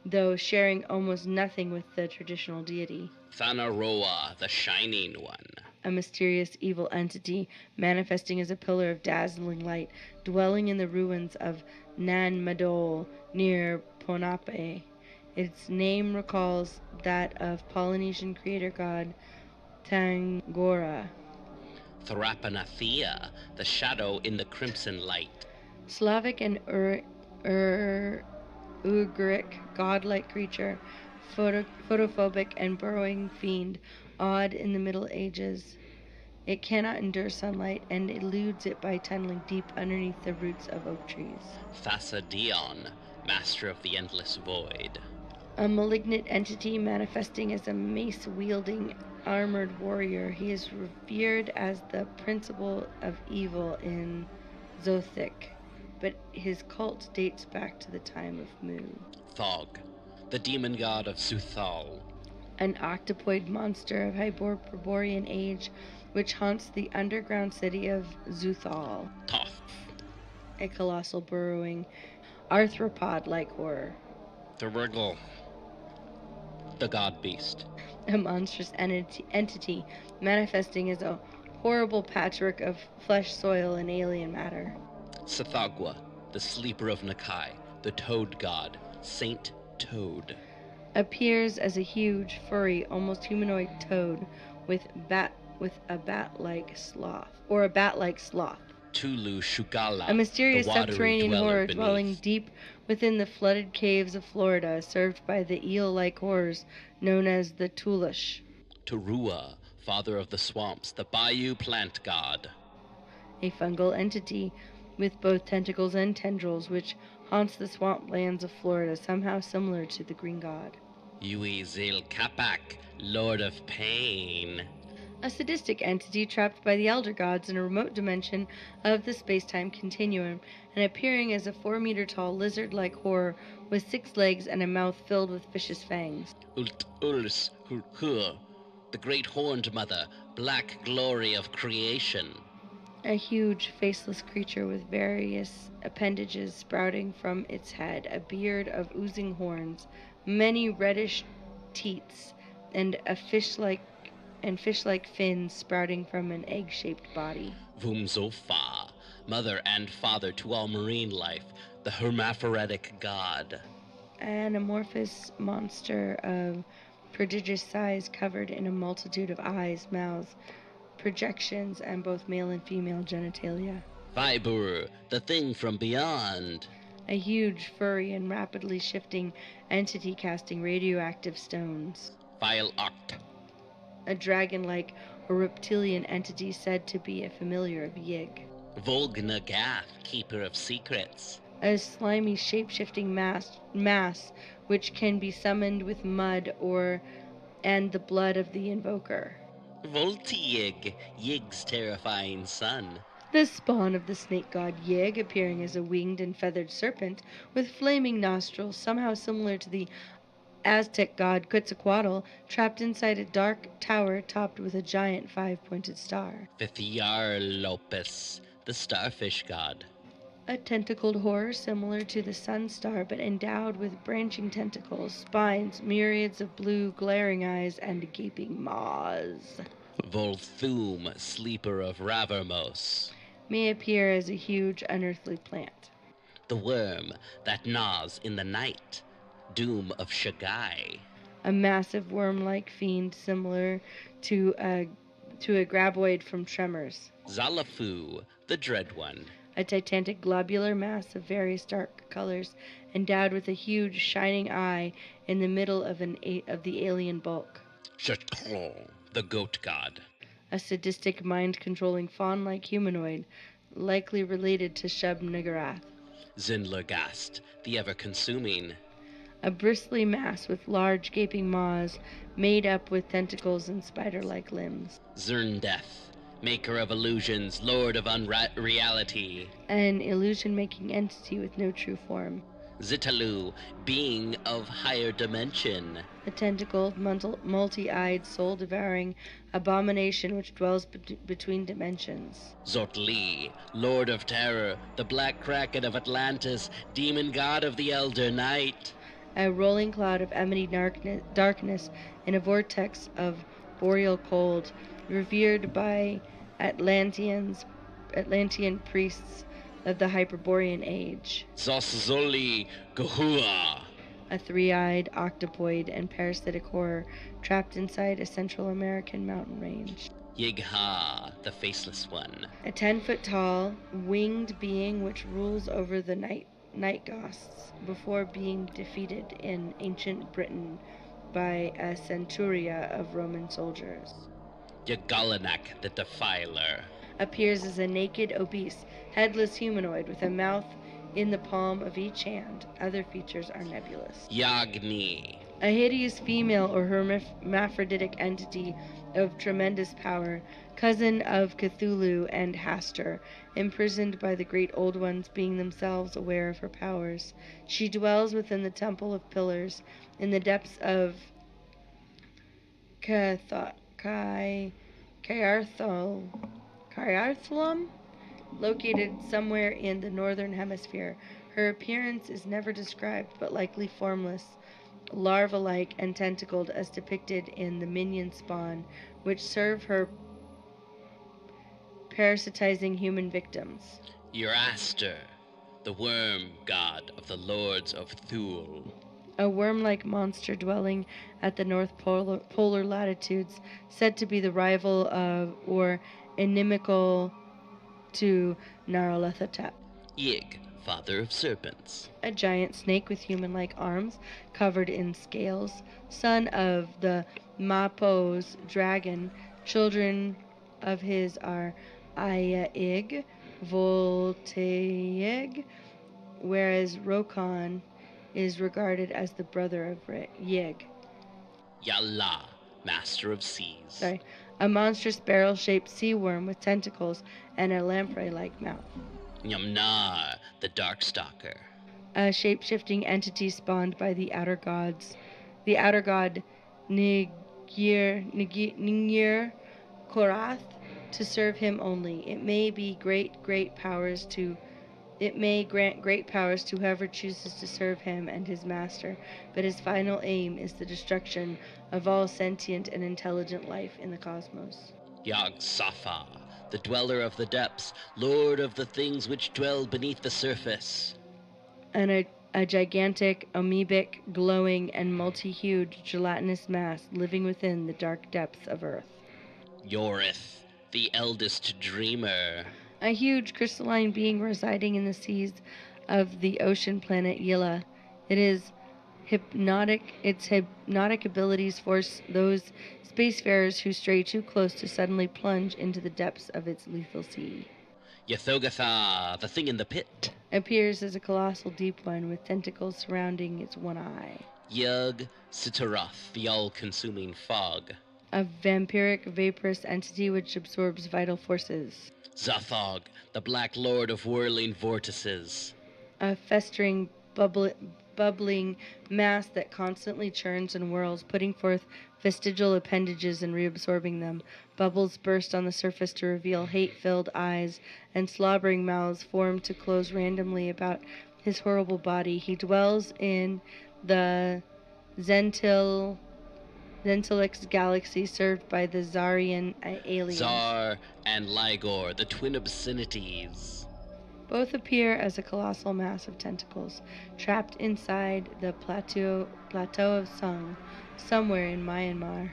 though sharing almost nothing with the traditional deity. Thanaroa, the shining one. A mysterious evil entity manifesting as a pillar of dazzling light, dwelling in the ruins of Nan Madol near Ponape. Its name recalls that of Polynesian creator god Tangora. Tharapanathea, the shadow in the crimson light. Slavic and Ugric godlike creature, photophobic and burrowing fiend, odd in the Middle Ages. It cannot endure sunlight and eludes it by tunneling deep underneath the roots of oak trees. Thasadion, master of the endless void. A malignant entity manifesting as a mace-wielding armored warrior. He is revered as the principal of evil in Zothic, but his cult dates back to the time of Mu. Thog, the demon god of Suthal. An octopoid monster of Hyperborean age which haunts the underground city of Zuthal. Toth, A colossal burrowing arthropod-like horror. the Wriggle, the god beast. A monstrous entity manifesting as a horrible patchwork of flesh, soil, and alien matter. Sathagwa, the sleeper of Nakai, the toad god, Saint Toad. appears as a huge, furry, almost humanoid toad with a bat-like sloth. Tulu Shugala, A the mysterious watery subterranean dweller horror dwelling beneath. deep within the flooded caves of Florida, served by the eel-like horrors known as the Tulish. Turua, father of the swamps, the bayou plant god. A fungal entity with both tentacles and tendrils which haunts the swamplands of Florida, somehow similar to the green god. Yui Zil Kapak, lord of pain. A sadistic entity trapped by the elder gods in a remote dimension of the space-time continuum, and appearing as a 4-meter-tall lizard-like horror with 6 legs and a mouth filled with vicious fangs. Ult Uls Hur, the great horned mother, black glory of creation. A huge, faceless creature with various appendages sprouting from its head, a beard of oozing horns, many reddish teats, and fish-like fins sprouting from an egg-shaped body. Vumzofa, mother and father to all marine life, the hermaphroditic god. An amorphous monster of prodigious size covered in a multitude of eyes, mouths, projections, and both male and female genitalia. Vibur, the thing from beyond. A huge, furry, and rapidly shifting entity casting radioactive stones. Vile Oct, A dragon-like or reptilian entity said to be a familiar of Yig. Volgna Gath, keeper of secrets. A slimy, shape-shifting mass which can be summoned with mud and the blood of the invoker. Voltyig, Yig's terrifying son. The spawn of the snake god Yig, appearing as a winged and feathered serpent with flaming nostrils, somehow similar to the Aztec god Quetzalcoatl, trapped inside a dark tower topped with a giant 5-pointed star. Vithiarlopus, the starfish god. A tentacled horror similar to the sun star, but endowed with branching tentacles, spines, myriads of blue glaring eyes, and gaping maws. Volthum, sleeper of Ravermos. May appear as a huge unearthly plant. The worm that gnaws in the night. Doom of Shagai. A massive worm-like fiend similar to a graboid from Tremors. Zalafu, the dread one. A titanic globular mass of various dark colors, endowed with a huge shining eye in the middle of the alien bulk. Shatron, the goat god. A sadistic, mind-controlling fawn-like humanoid, likely related to Shub-Niggurath. Zinlergast, the ever-consuming. A bristly mass with large gaping maws, made up with tentacles and spider-like limbs. Zerndeth, maker of illusions, lord of unreality. An illusion-making entity with no true form. Zitalu, being of higher dimension. A tentacled, multi-eyed, soul-devouring abomination which dwells between dimensions. Zotli, lord of terror, the black kraken of Atlantis, demon god of the elder night. A rolling cloud of emanating darkness in a vortex of boreal cold, revered by Atlantean priests of the Hyperborean age. Zoszoli Gahua. A 3-eyed, octopoid, and parasitic horror trapped inside a Central American mountain range. Yigha, the faceless one. A 10-foot-tall, winged being which rules over the night ghosts before being defeated in ancient Britain by a centuria of Roman soldiers. Yagalanak, the defiler. Appears as a naked, obese, headless humanoid with a mouth in the palm of each hand. Other features are nebulous. Yagni. A hideous female or hermaphroditic entity of tremendous power, cousin of Cthulhu and Hastur, imprisoned by the great old ones, being themselves aware of her powers. She dwells within the Temple of Pillars, in the depths of Kayarthalum, located somewhere in the northern hemisphere. Her appearance is never described, but likely formless, larva-like and tentacled as depicted in the minion spawn, which serve her parasitizing human victims. Uraster, the worm god of the lords of Thule. a worm-like monster dwelling at the North Polar latitudes, said to be the rival of or inimical to Nyarlathotep. Yig, father of serpents. A giant snake with human-like arms covered in scales, son of the Mapos dragon. Children of his are Ayaig, Voltaig, whereas Rokon is regarded as the brother of Yig. Yalla, master of seas. A monstrous barrel-shaped sea worm with tentacles and a lamprey-like mouth. Nyamnar, the Darkstalker. A shape-shifting entity spawned by the outer gods. The outer god Ningir Korath, to serve him only. It may grant great powers to whoever chooses to serve him and his master, but his final aim is the destruction of all sentient and intelligent life in the cosmos. Yog Safa, the dweller of the depths, lord of the things which dwell beneath the surface. And a gigantic, amoebic, glowing, and multi-hued gelatinous mass living within the dark depths of Earth. Yorith, the eldest dreamer. A huge crystalline being residing in the seas of the ocean planet Yilla. Its hypnotic abilities force those spacefarers who stray too close to suddenly plunge into the depths of its lethal sea. Yathogatha, the thing in the pit. Appears as a colossal deep one with tentacles surrounding its one eye. Yug Sitaroth, the all-consuming fog. A vampiric, vaporous entity which absorbs vital forces. Zathog, the black lord of whirling vortices. A festering, bubbling mass that constantly churns and whirls, putting forth vestigial appendages and reabsorbing them. Bubbles burst on the surface to reveal hate-filled eyes, and slobbering mouths form to close randomly about his horrible body. He dwells in the Zentilix galaxy, served by the Zarian aliens. Zar and Ligor, the twin obscenities. Both appear as a colossal mass of tentacles, trapped inside the plateau of Sung, somewhere in Myanmar.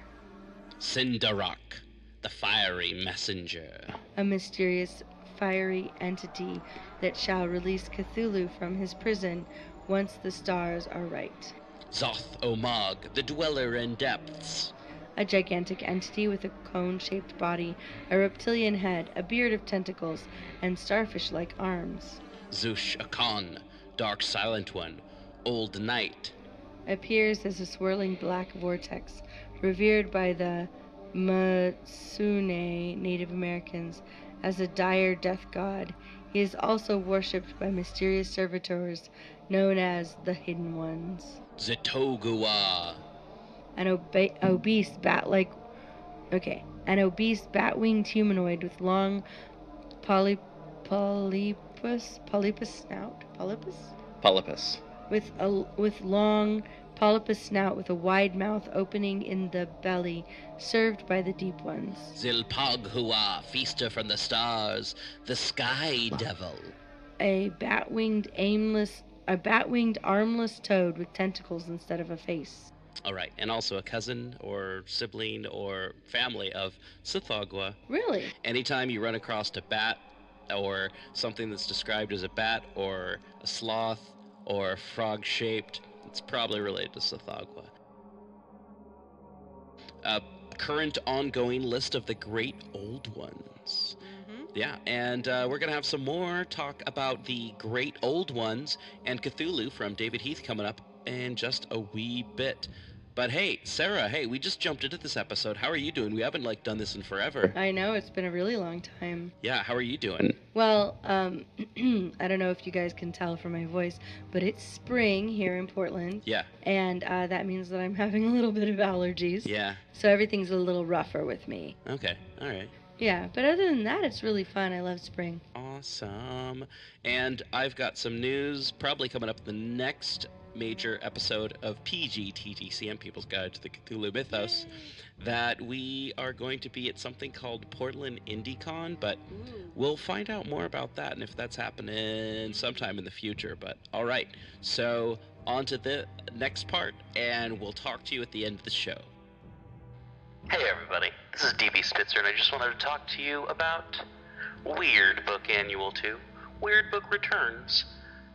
Sindarak, the fiery messenger. A mysterious, fiery entity that shall release Cthulhu from his prison once the stars are right. Zoth Omag, the dweller in depths. A gigantic entity with a cone-shaped body, a reptilian head, a beard of tentacles, and starfish-like arms. Zush Akan, dark silent one, old night. Appears as a swirling black vortex, revered by the Matsune Native Americans as a dire death god. He is also worshipped by mysterious servitors known as the Hidden Ones. Zetogua. An obese bat-winged humanoid with long polypus snout. Polypus. With long polypus snout with a wide mouth opening in the belly, served by the Deep Ones. Zilpaghua, feaster from the stars, the sky devil. A bat-winged armless toad with tentacles instead of a face. All right, and also a cousin or sibling or family of Sithagua. Really? Anytime you run across a bat or something that's described as a bat or a sloth or frog-shaped, it's probably related to Sithagua. A current ongoing list of the great old ones. Yeah, and we're going to have some more talk about the great old ones and Cthulhu from David Heath coming up in just a wee bit. But hey, Sarah, we just jumped into this episode. How are you doing? We haven't done this in forever. I know, it's been a really long time. Yeah, how are you doing? Well, I don't know if you guys can tell from my voice, but it's spring here in Portland. Yeah. And that means that I'm having a little bit of allergies. Yeah. So everything's a little rougher with me. Okay, all right. Yeah, but other than that, it's really fun. I love spring. Awesome. And I've got some news probably coming up in the next major episode of PGTTCM, People's Guide to the Cthulhu Mythos, that we are going to be at something called Portland IndieCon, but we'll find out more about that and if that's happening sometime in the future. But all right, so on to the next part, and we'll talk to you at the end of the show. Hey everybody, this is DB Spitzer, and I just wanted to talk to you about Weird Book Annual 2, Weird Book Returns,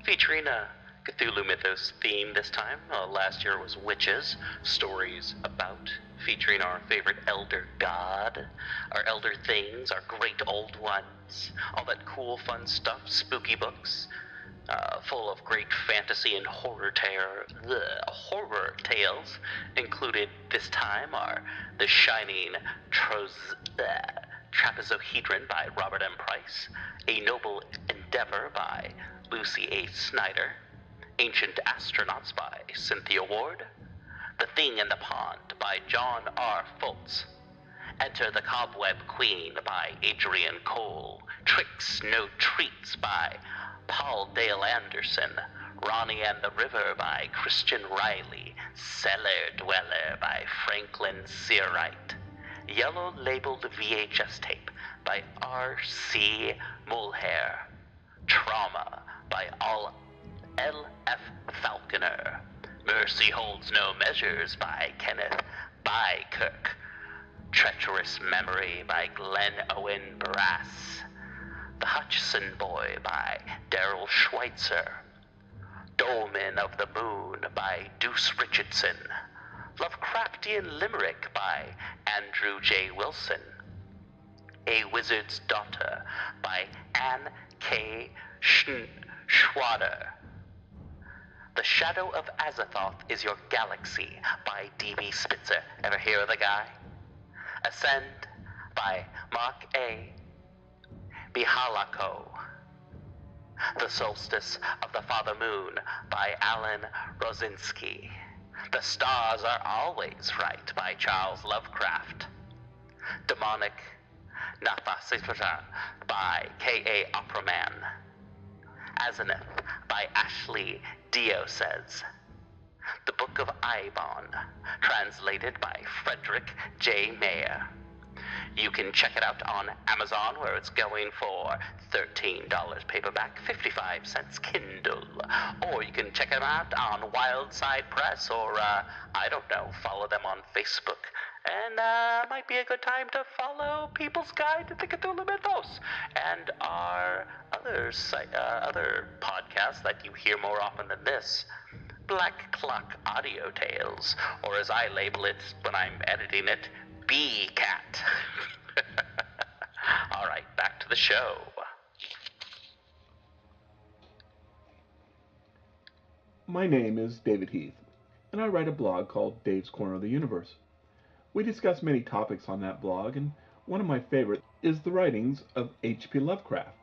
featuring a Cthulhu Mythos theme this time. Last year was witches, stories about, featuring our favorite elder god, our elder things, our great old ones, all that cool fun stuff, spooky books, full of great fantasy and horror tales. Included this time are The Shining Trapezohedron by Robert M. Price, A Noble Endeavor by Lucy A. Snyder, Ancient Astronauts by Cynthia Ward, The Thing in the Pond by John R. Foltz, Enter the Cobweb Queen by Adrian Cole, Tricks No Treats by Paul Dale Anderson, Ronnie and the River by Christian Riley, Cellar Dweller by Franklin Searwright, Yellow Labeled VHS Tape by R.C. Mulhare, Trauma by L.F. Falconer, Mercy Holds No Measures by Kenneth Bykirk, Treacherous Memory by Glenn Owen Brass, The Hutchison Boy by Daryl Schweitzer, Dolmen of the Moon by Deuce Richardson, Lovecraftian Limerick by Andrew J. Wilson, A Wizard's Daughter by Anne K. Schwader, The Shadow of Azathoth Is Your Galaxy by D.B. Spitzer. Ever hear of the guy? Ascend by Mark A. Bihalako, The Solstice of the Father Moon by Alan Rosinski, The Stars Are Always Right by Charles Lovecraft, Demonic Nathasipata by K.A. Opperman, Azenith by Ashley Diocese, The Book of Ibon, translated by Frederick J. Mayer. You can check it out on Amazon, where it's going for $13 paperback, 55 cents Kindle. Or you can check it out on Wildside Press, or, I don't know, follow them on Facebook. And might be a good time to follow People's Guide to the Cthulhu Mythos and our other podcasts that you hear more often than this, Black Clock Audio Tales, or as I label it when I'm editing it, B-Cat. All right, back to the show. My name is David Heath, and I write a blog called Dave's Corner of the Universe. We discuss many topics on that blog, and one of my favorites is the writings of H.P. Lovecraft.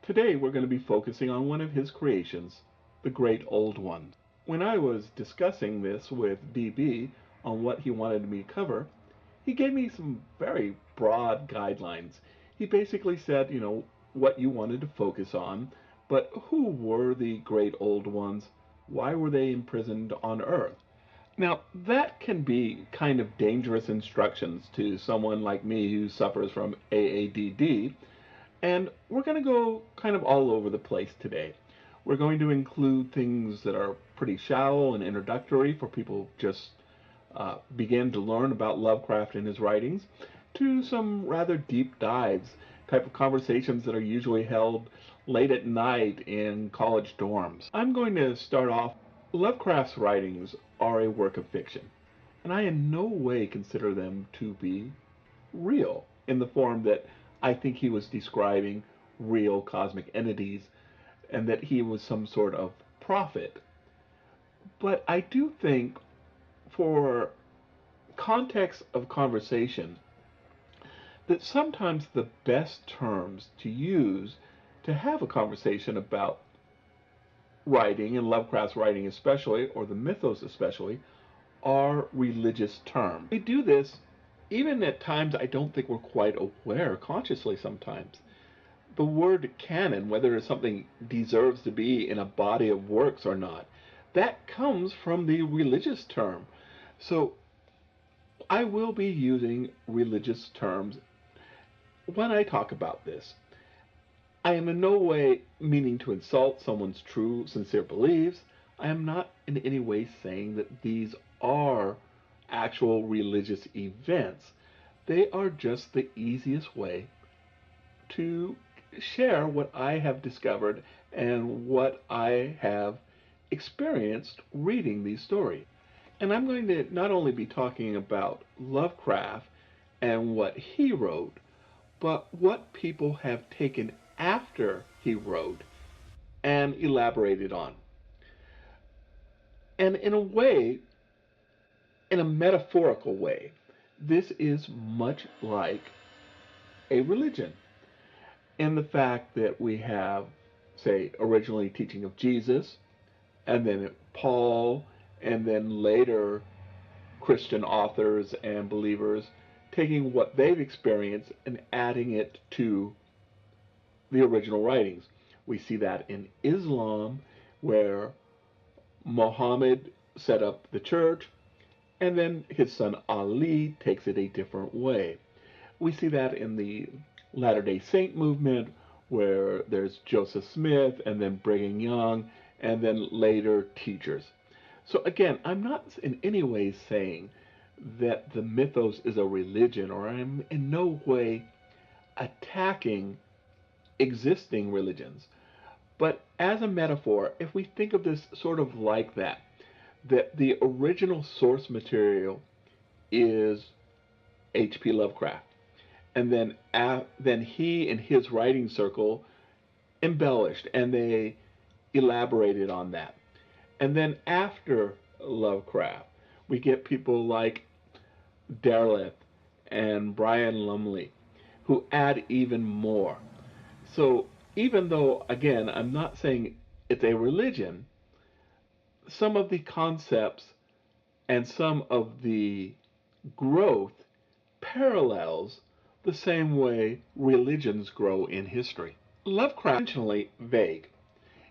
Today we're going to be focusing on one of his creations, The Great Old Ones. When I was discussing this with DB on what he wanted me to cover, he gave me some very broad guidelines. He basically said, what you wanted to focus on, but who were the Great Old Ones? Why were they imprisoned on Earth? Now, that can be kind of dangerous instructions to someone like me who suffers from AADD, and we're going to go kind of all over the place today. We're going to include things that are pretty shallow and introductory for people who just begin to learn about Lovecraft and his writings, to some rather deep dives, type of conversations that are usually held late at night in college dorms. I'm going to start off. Lovecraft's writings are a work of fiction, and I in no way consider them to be real, in the form that I think he was describing real cosmic entities and that he was some sort of prophet. But I do think, for context of conversation, that sometimes the best terms to use to have a conversation about writing, and Lovecraft's writing especially, or the mythos especially, are religious terms. We do this even at times I don't think we're quite aware, consciously sometimes. The word canon, whether something deserves to be in a body of works or not, that comes from the religious term. So I will be using religious terms when I talk about this. I am in no way meaning to insult someone's true, sincere beliefs. I am not in any way saying that these are actual religious events. They are just the easiest way to share what I have discovered and what I have experienced reading these stories. And I'm going to not only be talking about Lovecraft and what he wrote, but what people have taken after he wrote and elaborated on. And in a way, in a metaphorical way, this is much like a religion in the fact that we have, say, originally teaching of Jesus, and then Paul, and then later Christian authors and believers taking what they've experienced and adding it to the original writings. We see that in Islam, where Muhammad set up the church, and then his son Ali takes it a different way. We see that in the Latter-day Saint movement, where there's Joseph Smith, and then Brigham Young, and then later teachers. So again, I'm not in any way saying that the mythos is a religion, or I'm in no way attacking existing religions. But as a metaphor, if we think of this sort of like that, that the original source material is H.P. Lovecraft, and then he and his writing circle embellished and they elaborated on that. And then after Lovecraft, we get people like Derleth and Brian Lumley who add even more. So even though, again, I'm not saying it's a religion, some of the concepts and some of the growth parallels the same way religions grow in history. Lovecraft was intentionally vague.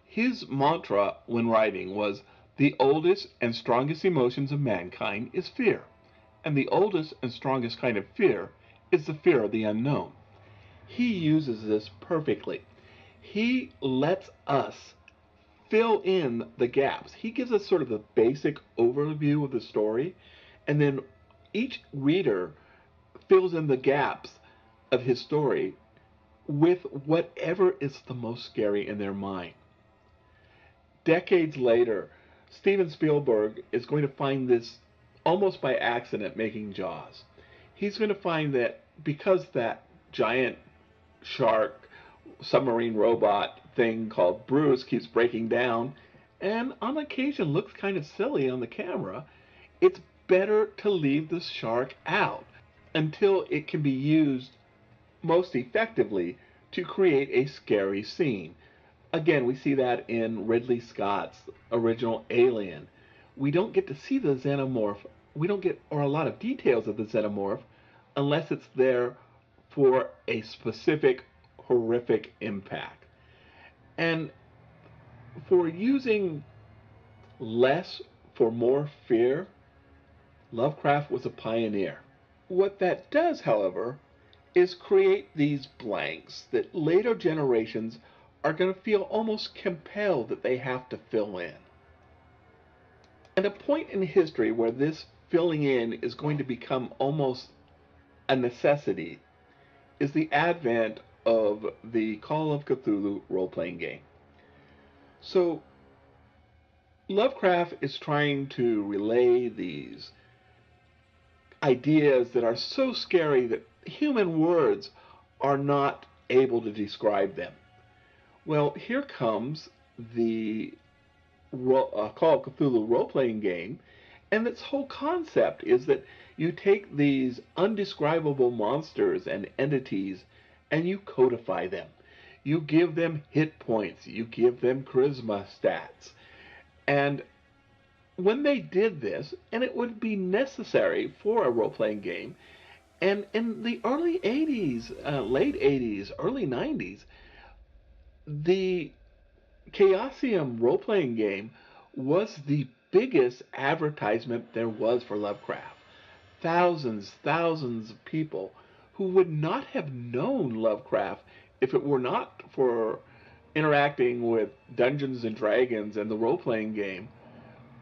His mantra when writing was, "The oldest and strongest emotions of mankind is fear, and the oldest and strongest kind of fear is the fear of the unknown." He uses this perfectly. He lets us fill in the gaps. He gives us sort of the basic overview of the story, and then each reader fills in the gaps of his story with whatever is the most scary in their mind. Decades later, Steven Spielberg is going to find this almost by accident making Jaws. He's going to find that because that giant shark submarine robot thing called Bruce keeps breaking down and on occasion looks kind of silly on the camera, it's better to leave the shark out until it can be used most effectively to create a scary scene. Again, we see that in Ridley Scott's original Alien. We don't get to see the xenomorph, we don't get or a lot of details of the xenomorph unless it's there for a specific horrific impact. And for using less for more fear, Lovecraft was a pioneer. What that does, however, is create these blanks that later generations are going to feel almost compelled that they have to fill in. And a point in history where this filling in is going to become almost a necessity is the advent of the Call of Cthulhu role-playing game. So Lovecraft is trying to relay these ideas that are so scary that human words are not able to describe them. Well, here comes the Call of Cthulhu role-playing game, and its whole concept is that you take these undescribable monsters and entities and you codify them. You give them hit points, you give them charisma stats. And when they did this, and it would be necessary for a role-playing game, and in the early 80s, late 80s, early 90s, the Chaosium role-playing game was the biggest advertisement there was for Lovecraft. Thousands of people who would not have known Lovecraft if it were not for interacting with Dungeons and Dragons and the role-playing game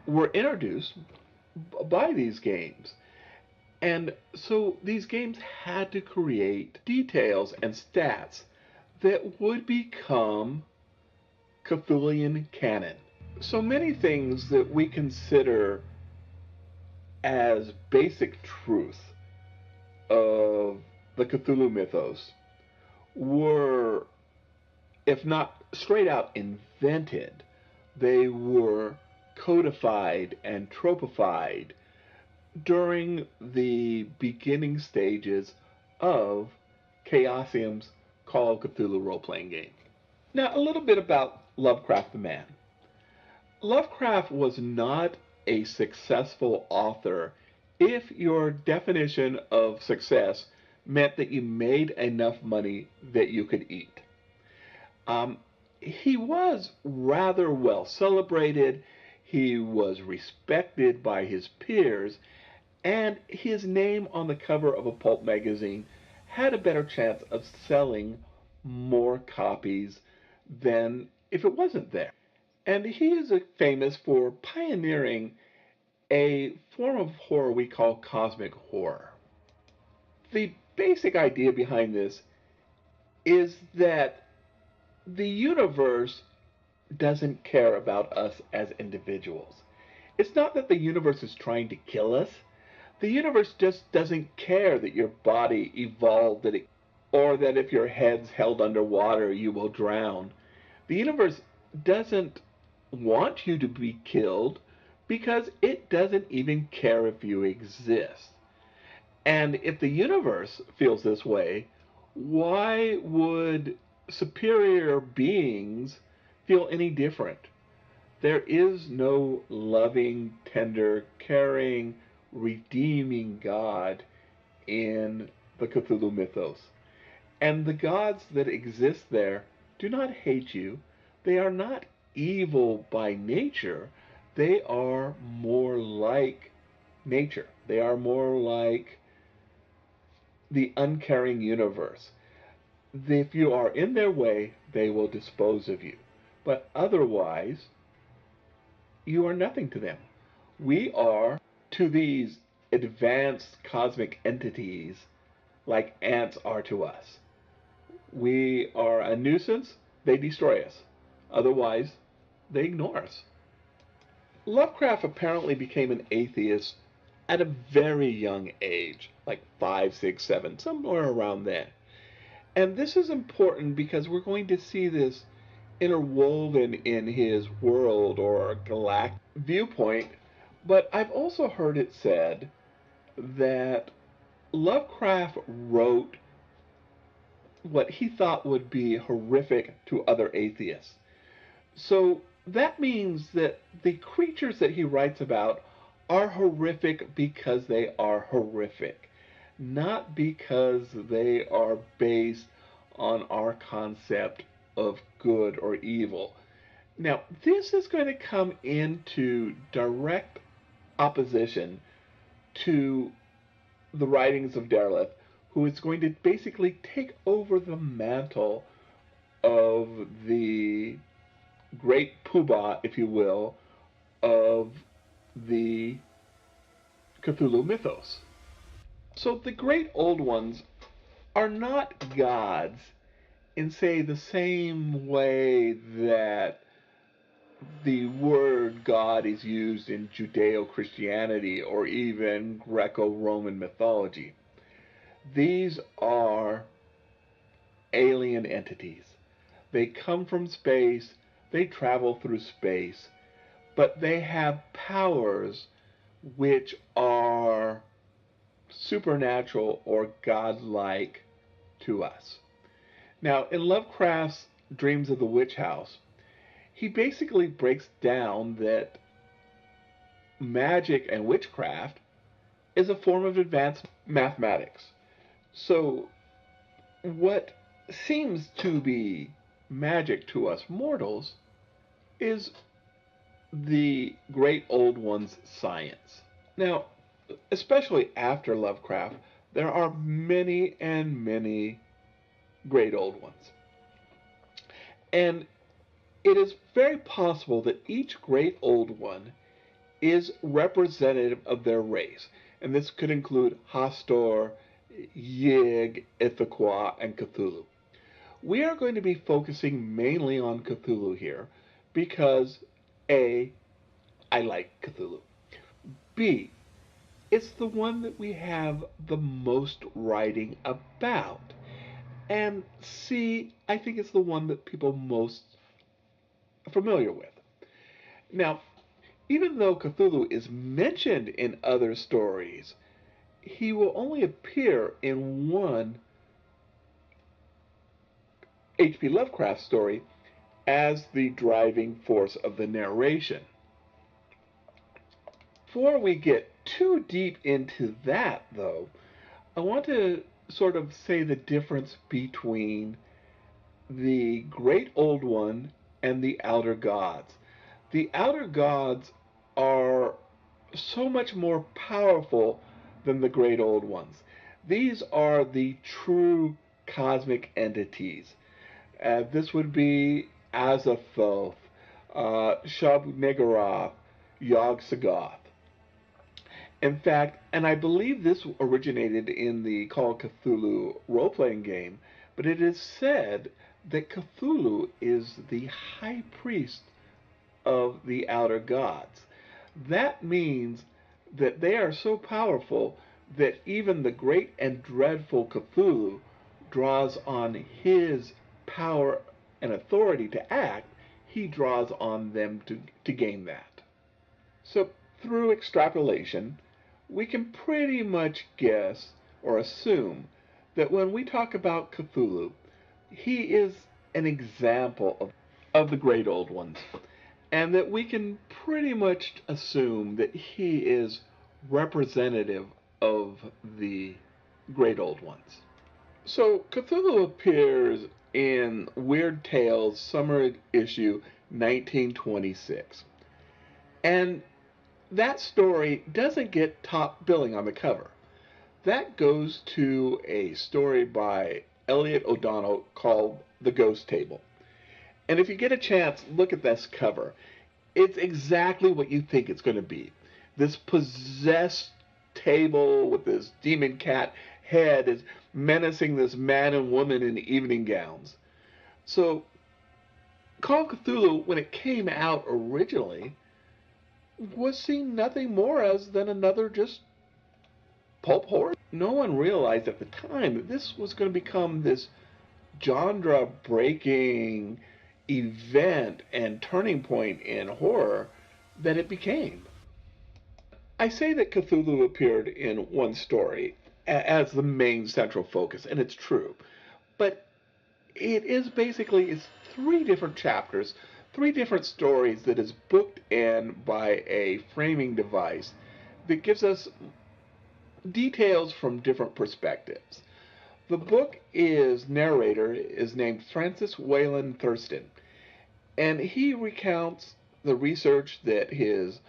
were introduced by these games. And so these games had to create details and stats that would become Cthulhian canon. So many things that we consider as basic truth of the Cthulhu Mythos were, if not straight out invented, they were codified and tropified during the beginning stages of Chaosium's Call of Cthulhu role-playing game. Now, a little bit about Lovecraft the man. Lovecraft was not a successful author if your definition of success meant that you made enough money that you could eat. He was rather well celebrated, he was respected by his peers, and his name on the cover of a pulp magazine had a better chance of selling more copies than if it wasn't there. And he is famous for pioneering a form of horror we call cosmic horror. The basic idea behind this is that the universe doesn't care about us as individuals. It's not that the universe is trying to kill us. The universe just doesn't care that your body evolved, or that if your head's held underwater, you will drown. The universe doesn't want you to be killed because it doesn't even care if you exist. And if the universe feels this way, why would superior beings feel any different? There is no loving, tender, caring, redeeming God in the Cthulhu Mythos. And the gods that exist there do not hate you. They are not evil by nature. They are more like nature. They are more like the uncaring universe. If you are in their way, they will dispose of you. But otherwise, you are nothing to them. We are to these advanced cosmic entities like ants are to us. We are a nuisance, they destroy us. Otherwise, they ignore us. Lovecraft apparently became an atheist at a very young age, like 5, 6, 7, somewhere around there. And this is important because we're going to see this interwoven in his world or galactic viewpoint. But I've also heard it said that Lovecraft wrote what he thought would be horrific to other atheists. So that means that the creatures that he writes about are horrific because they are horrific, not because they are based on our concept of good or evil. Now, this is going to come into direct opposition to the writings of Derleth, who is going to basically take over the mantle of the great poobah, if you will, of the Cthulhu Mythos. So the great old ones are not gods in, say, the same way that the word God is used in Judeo-Christianity or even Greco-Roman mythology. These are alien entities. They come from space, they travel through space, but they have powers which are supernatural or godlike to us. Now, in Lovecraft's Dreams of the Witch House, he basically breaks down that magic and witchcraft is a form of advanced mathematics. So, what seems to be magic to us mortals is the great old one's science. Now, especially after Lovecraft, there are many and many great old ones. And it is very possible that each great old one is representative of their race, and this could include Hastur, Yig, Ithaquah, and Cthulhu. We are going to be focusing mainly on Cthulhu here because A, I like Cthulhu. B, it's the one that we have the most writing about. And C, I think it's the one that people most familiar with. Now, even though Cthulhu is mentioned in other stories, he will only appear in one H.P. Lovecraft story as the driving force of the narration. Before we get too deep into that, though, I want to sort of say the difference between the Great Old One and the Outer Gods. The Outer Gods are so much more powerful than the Great Old Ones. These are the true cosmic entities. This would be Azathoth, Shub-Niggurath, Yog-Sothoth. In fact, and I believe this originated in the Call of Cthulhu role-playing game, but it is said that Cthulhu is the high priest of the outer gods. That means that they are so powerful that even the great and dreadful Cthulhu draws on his power and authority to act. He draws on them to gain that. So through extrapolation, we can pretty much guess or assume that when we talk about Cthulhu, he is an example of the Great Old Ones, and that we can pretty much assume that he is representative of the Great Old Ones. So Cthulhu appears in Weird Tales Summer Issue 1926. And that story doesn't get top billing on the cover. That goes to a story by Elliot O'Donnell called The Ghost Table. And if you get a chance, look at this cover. It's exactly what you think it's going to be. This possessed table with this demon cat head is menacing this man and woman in evening gowns. So, Call of Cthulhu, when it came out originally, was seen nothing more as than another just pulp horror. No one realized at the time that this was going to become this genre-breaking event and turning point in horror that it became. I say that Cthulhu appeared in one story as the main central focus, and it's true. But it is basically it's three different chapters, three different stories that is booked in by a framing device that gives us details from different perspectives. The book narrator is named Francis Wayland Thurston, and he recounts the research that his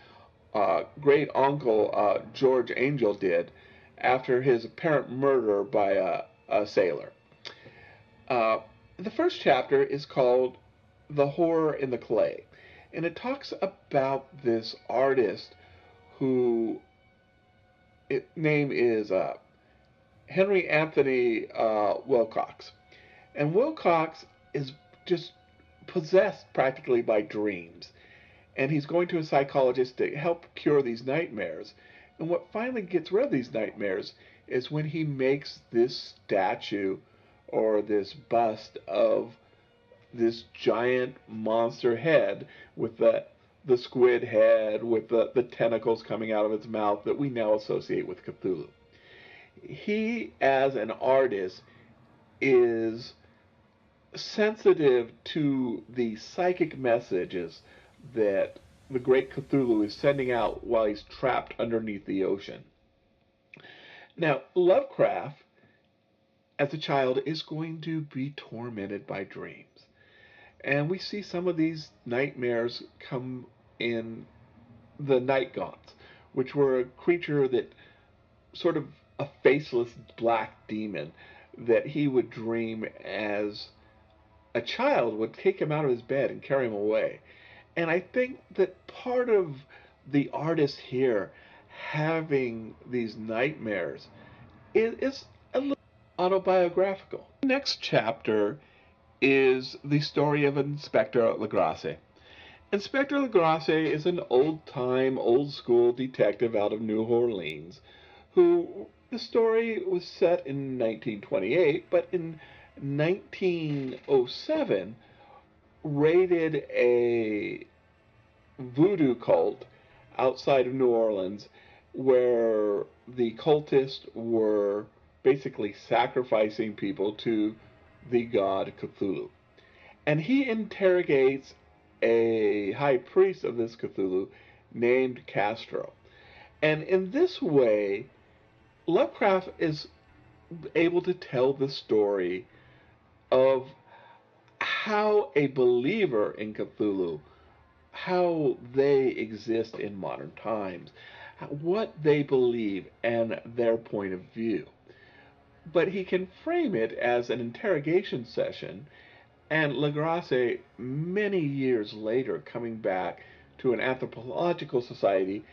great uncle George Angel did after his apparent murder by a sailor. The first chapter is called The Horror in the Clay, and it talks about this artist who its name is Henry Anthony Wilcox. And Wilcox is just possessed practically by dreams. And he's going to a psychologist to help cure these nightmares. And what finally gets rid of these nightmares is when he makes this statue or this bust of this giant monster head with the squid head with the tentacles coming out of its mouth that we now associate with Cthulhu. He, as an artist, is sensitive to the psychic messages that the great Cthulhu is sending out while he's trapped underneath the ocean. Now, Lovecraft, as a child, is going to be tormented by dreams. And we see some of these nightmares come in the night gaunts, which were a creature that sort of a faceless black demon that he would dream as a child would take him out of his bed and carry him away. And I think that part of the artist here having these nightmares is a little autobiographical. The next chapter is the story of Inspector Legrasse. Inspector Legrasse is an old-time, old-school detective out of New Orleans who the story was set in 1928, but in 1907 raided a voodoo cult outside of New Orleans where the cultists were basically sacrificing people to the god Cthulhu. And he interrogates a high priest of this Cthulhu named Castro. And in this way, Lovecraft is able to tell the story of how a believer in Cthulhu, how they exist in modern times, what they believe, and their point of view. But he can frame it as an interrogation session, and Legrasse, many years later, coming back to an anthropological society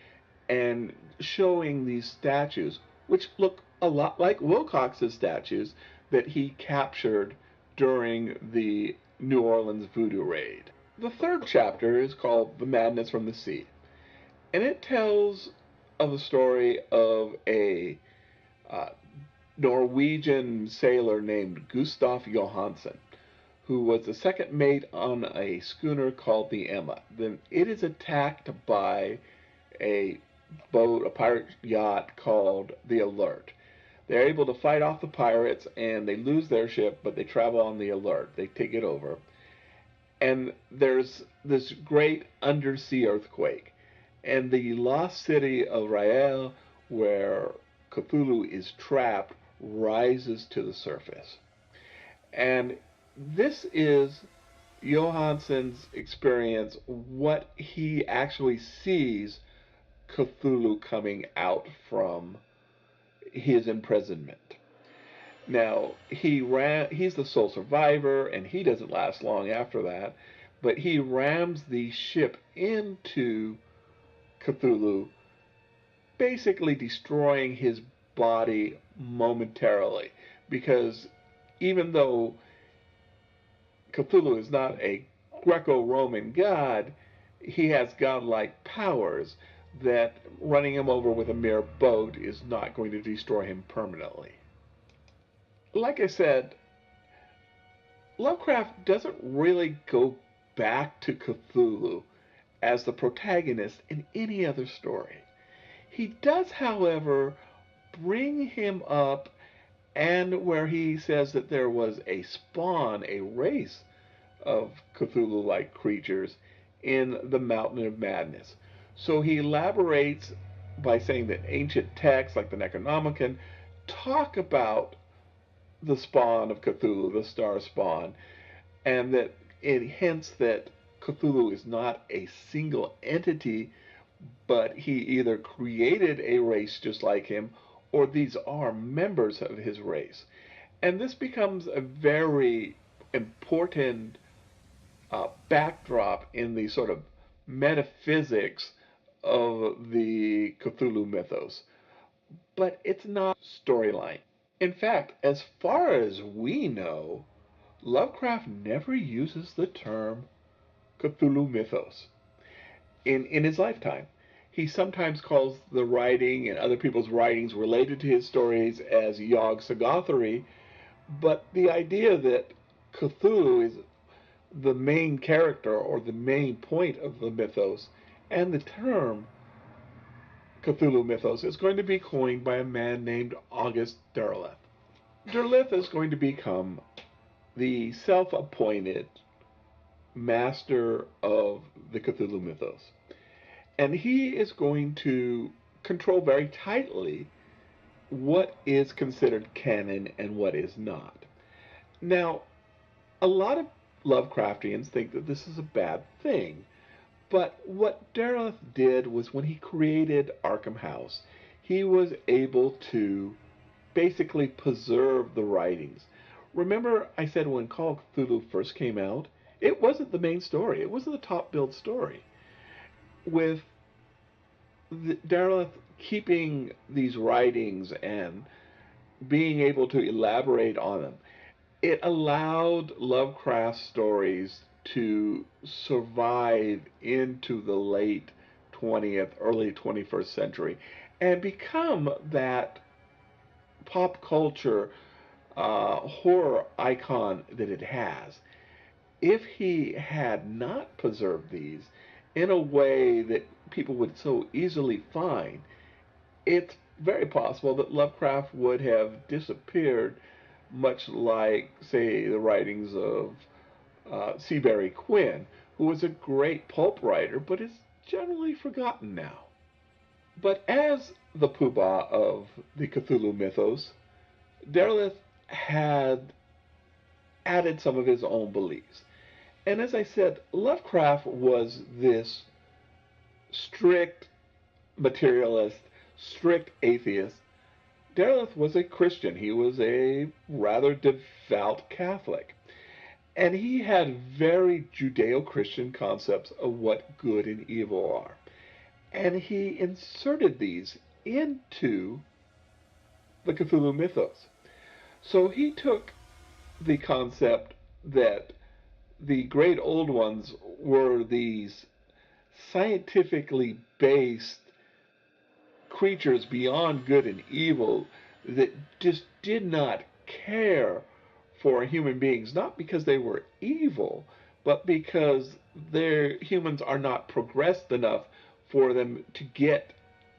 and showing these statues, which look a lot like Wilcox's statues that he captured during the New Orleans voodoo raid. The third chapter is called The Madness from the Sea, and it tells of the story of a Norwegian sailor named Gustav Johansen, who was the second mate on a schooner called the Emma. Then it is attacked by a boat, a pirate yacht called the Alert. They're able to fight off the pirates and they lose their ship, but they travel on the Alert. They take it over. And there's this great undersea earthquake. And the lost city of Rael, where Cthulhu is trapped, rises to the surface. And this is Johansen's experience, what he actually sees Cthulhu coming out from his imprisonment. Now, he's the sole survivor, and he doesn't last long after that, but he rams the ship into Cthulhu, basically destroying his body momentarily, because even though Cthulhu is not a Greco-Roman god, he has godlike powers that running him over with a mere boat is not going to destroy him permanently. Like I said, Lovecraft doesn't really go back to Cthulhu as the protagonist in any other story. He does, however, bring him up, and where he says that there was a spawn, a race of Cthulhu-like creatures in the Mountain of Madness. So he elaborates by saying that ancient texts like the Necronomicon talk about the spawn of Cthulhu, the star spawn, and that it hints that Cthulhu is not a single entity, but he either created a race just like him, or these are members of his race. And this becomes a very important backdrop in the sort of metaphysics of the Cthulhu mythos. But it's not storyline. In fact, as far as we know, Lovecraft never uses the term Cthulhu Mythos in his lifetime. He sometimes calls the writing and other people's writings related to his stories as Yog Sothothery, but the idea that Cthulhu is the main character or the main point of the mythos, and the term Cthulhu Mythos is going to be coined by a man named August Derleth. Derleth is going to become the self-appointed master of the Cthulhu Mythos. And he is going to control very tightly what is considered canon and what is not. Now, a lot of Lovecraftians think that this is a bad thing, but what Derleth did was when he created Arkham House, he was able to basically preserve the writings. Remember I said when Call of Cthulhu first came out, it wasn't the main story. It wasn't the top billed story. With Darla keeping these writings and being able to elaborate on them, it allowed Lovecraft stories to survive into the late 20th, early 21st century and become that pop culture horror icon that it has. If he had not preserved these in a way that people would so easily find, it's very possible that Lovecraft would have disappeared, much like, say, the writings of Seabury Quinn, who was a great pulp writer but is generally forgotten now. But as the poobah of the Cthulhu mythos, Derleth had added some of his own beliefs. And as I said, Lovecraft was this strict materialist, strict atheist. Derleth was a Christian. He was a rather devout Catholic. And he had very Judeo Christian concepts of what good and evil are. And he inserted these into the Cthulhu mythos. So he took the concept that the great old ones were these scientifically based creatures beyond good and evil that just did not care for human beings, not because they were evil, but because their humans are not progressed enough for them to get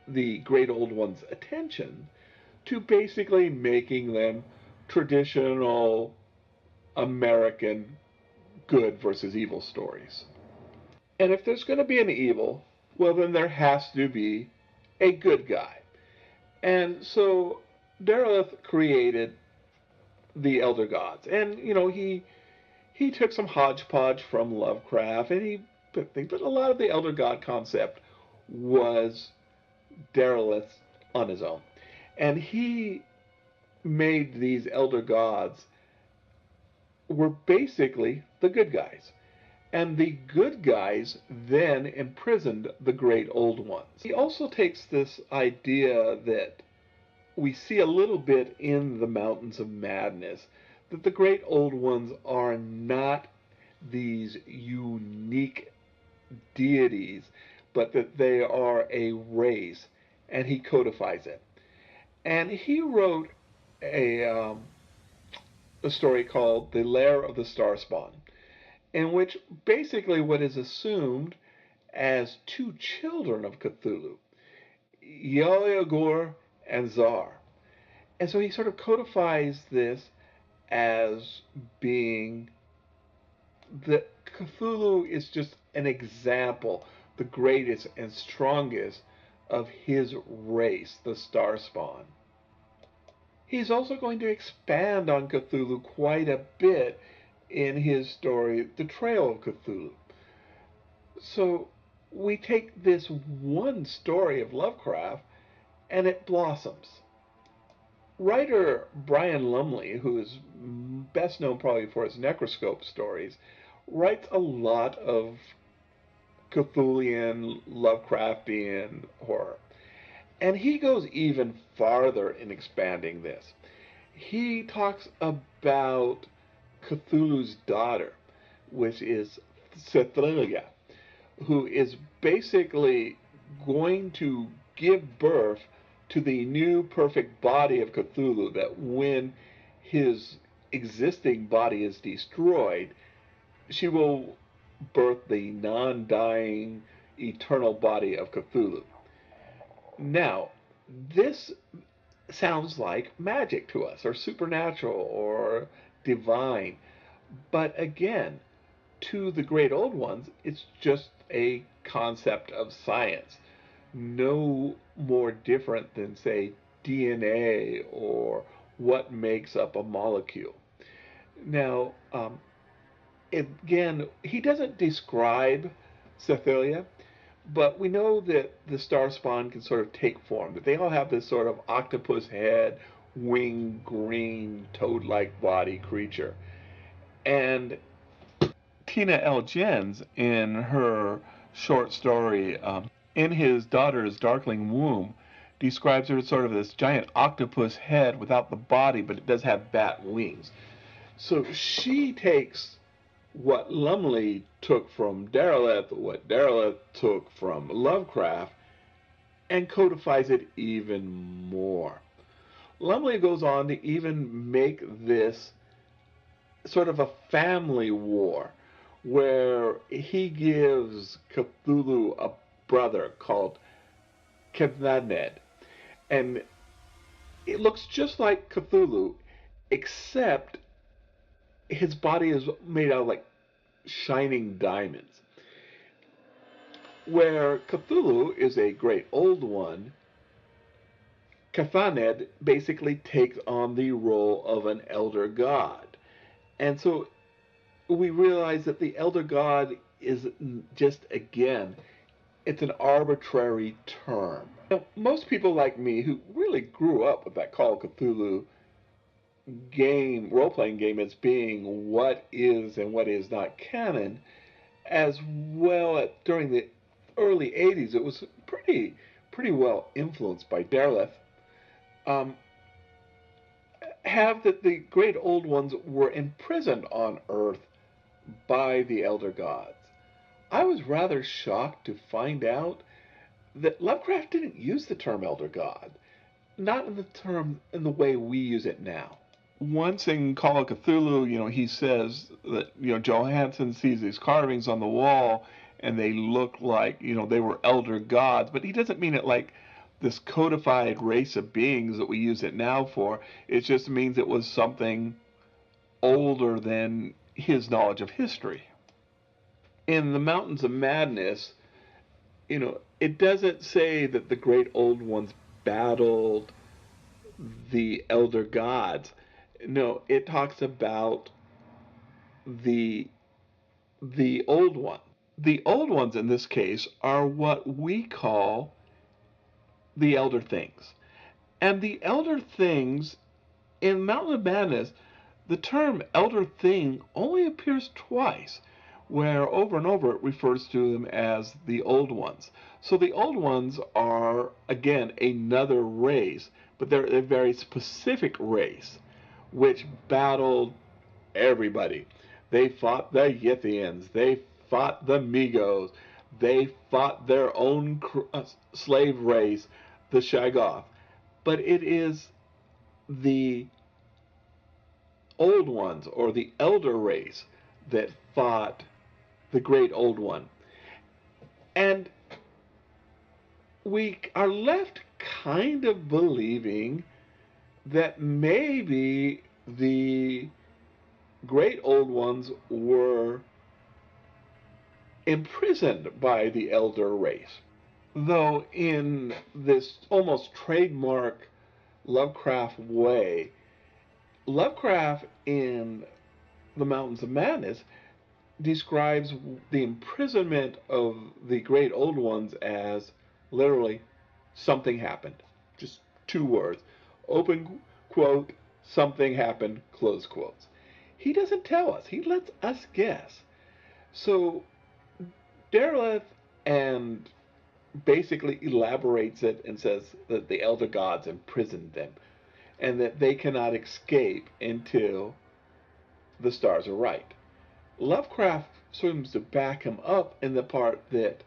the great old ones' attention, to basically making them traditional American good versus evil stories. And if there's going to be an evil, well, then there has to be a good guy. And so Dareth created the Elder Gods. And, he took some hodgepodge from Lovecraft and he put things, but a lot of the Elder God concept was Dareth on his own. And he made these Elder Gods were basically the good guys. And the good guys then imprisoned the great old ones. He also takes this idea that we see a little bit in the Mountains of Madness, that the great old ones are not these unique deities, but that they are a race, and he codifies it. And he wrote a story called The Lair of the Starspawn, in which basically what is assumed as two children of Cthulhu, Yalagor and Zar. And so he sort of codifies this as being that Cthulhu is just an example, the greatest and strongest of his race, the Starspawn. He's also going to expand on Cthulhu quite a bit in his story, The Trail of Cthulhu. So we take this one story of Lovecraft and it blossoms. Writer Brian Lumley, who is best known probably for his Necroscope stories, writes a lot of Cthulhian, Lovecraftian horror. And he goes even farther in expanding this. He talks about Cthulhu's daughter, which is Cthulhu, who is basically going to give birth to the new perfect body of Cthulhu, that when his existing body is destroyed, she will birth the non-dying eternal body of Cthulhu. Now, this sounds like magic to us, or supernatural, or divine. But again, to the great old ones, it's just a concept of science. No more different than, say, DNA or what makes up a molecule. Now, again, he doesn't describe Cecilia, but we know that the star spawn can sort of take form, that they all have this sort of octopus head, winged, green, toad-like body creature. And Tina L. Jens, in her short story, in his daughter's darkling womb, describes her as sort of this giant octopus head without the body, but it does have bat wings. So she takes what Lumley took from Derleth, what Derleth took from Lovecraft, and codifies it even more. Lumley goes on to even make this sort of a family war, where he gives Cthulhu a brother called Cthaned, and it looks just like Cthulhu, except his body is made out of like shining diamonds. Where Cthulhu is a great old one, Cthaned basically takes on the role of an elder god. And so we realize that the elder god is just, again, it's an arbitrary term. Now, most people like me who really grew up with that Call of Cthulhu game, role-playing game, as being what is and what is not canon, as well during the early 80s, it was pretty well influenced by Derleth, have that the great old ones were imprisoned on Earth by the elder gods. I was rather shocked to find out that Lovecraft didn't use the term elder god, not in the way we use it now. Once in Call of Cthulhu, he says that, Johansson sees these carvings on the wall and they look like, they were elder gods, but he doesn't mean it like this codified race of beings that we use it now for. It just means it was something older than his knowledge of history. In the Mountains of Madness, it doesn't say that the great old ones battled the elder gods. No, it talks about the old one. The old ones in this case are what we call the elder things. And the elder things in Mountain of Madness, the term elder thing only appears twice, where over and over it refers to them as the old ones. So the old ones are, again, another race, but they're a very specific race, which battled everybody. They fought the Yithians, they fought the Migos, they fought their own slave race, the Shaggoth. But it is the old ones, or the elder race, that fought the great old one. And we are left kind of believing that maybe the great old ones were imprisoned by the elder race. Though in this almost trademark Lovecraft way, Lovecraft in The Mountains of Madness describes the imprisonment of the great old ones as literally something happened. Just two words. Open quote, something happened, close quotes. He doesn't tell us. He lets us guess. So Derleth and basically elaborates it and says that the elder gods imprisoned them and that they cannot escape until the stars are right. Lovecraft seems to back him up in the part that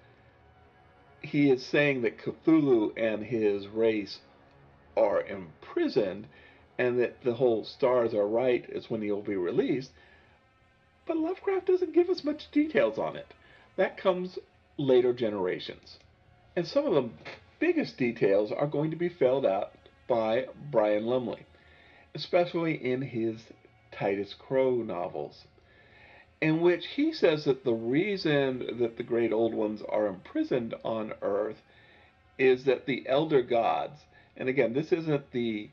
he is saying that Cthulhu and his race are imprisoned and that the whole stars are right is when he'll be released. But Lovecraft doesn't give us much details on it. That comes later generations. And some of the biggest details are going to be filled out by Brian Lumley, especially in his Titus Crow novels, in which he says that the reason that the great old ones are imprisoned on Earth is that the elder gods, and again, this isn't the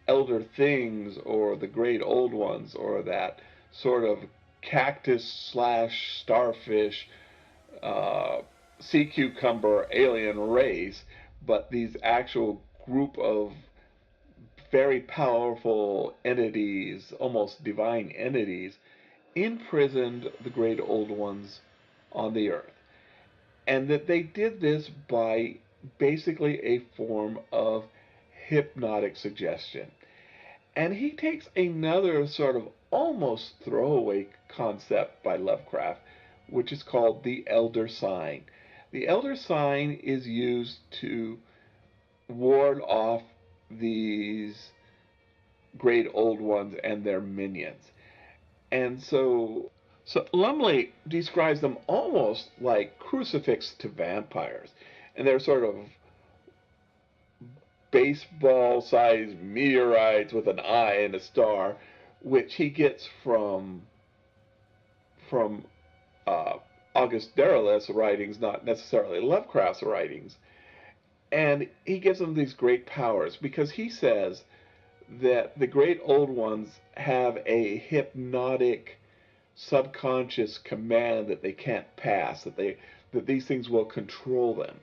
elder things or the great old ones or that sort of cactus slash starfish sea cucumber alien race, but these actual group of very powerful entities, almost divine entities, imprisoned the great old ones on the earth. and that they did this by basically a form of hypnotic suggestion. And he takes another sort of almost throwaway concept by Lovecraft, which is called the elder sign. The elder sign is used to ward off these great old ones and their minions. And so Lumley describes them almost like crucifix to vampires. And they're sort of baseball-sized meteorites with an eye and a star, which he gets from August Derleth's writings, not necessarily Lovecraft's writings. And he gives them these great powers because he says that the great old ones have a hypnotic subconscious command that they can't pass, that these things will control them,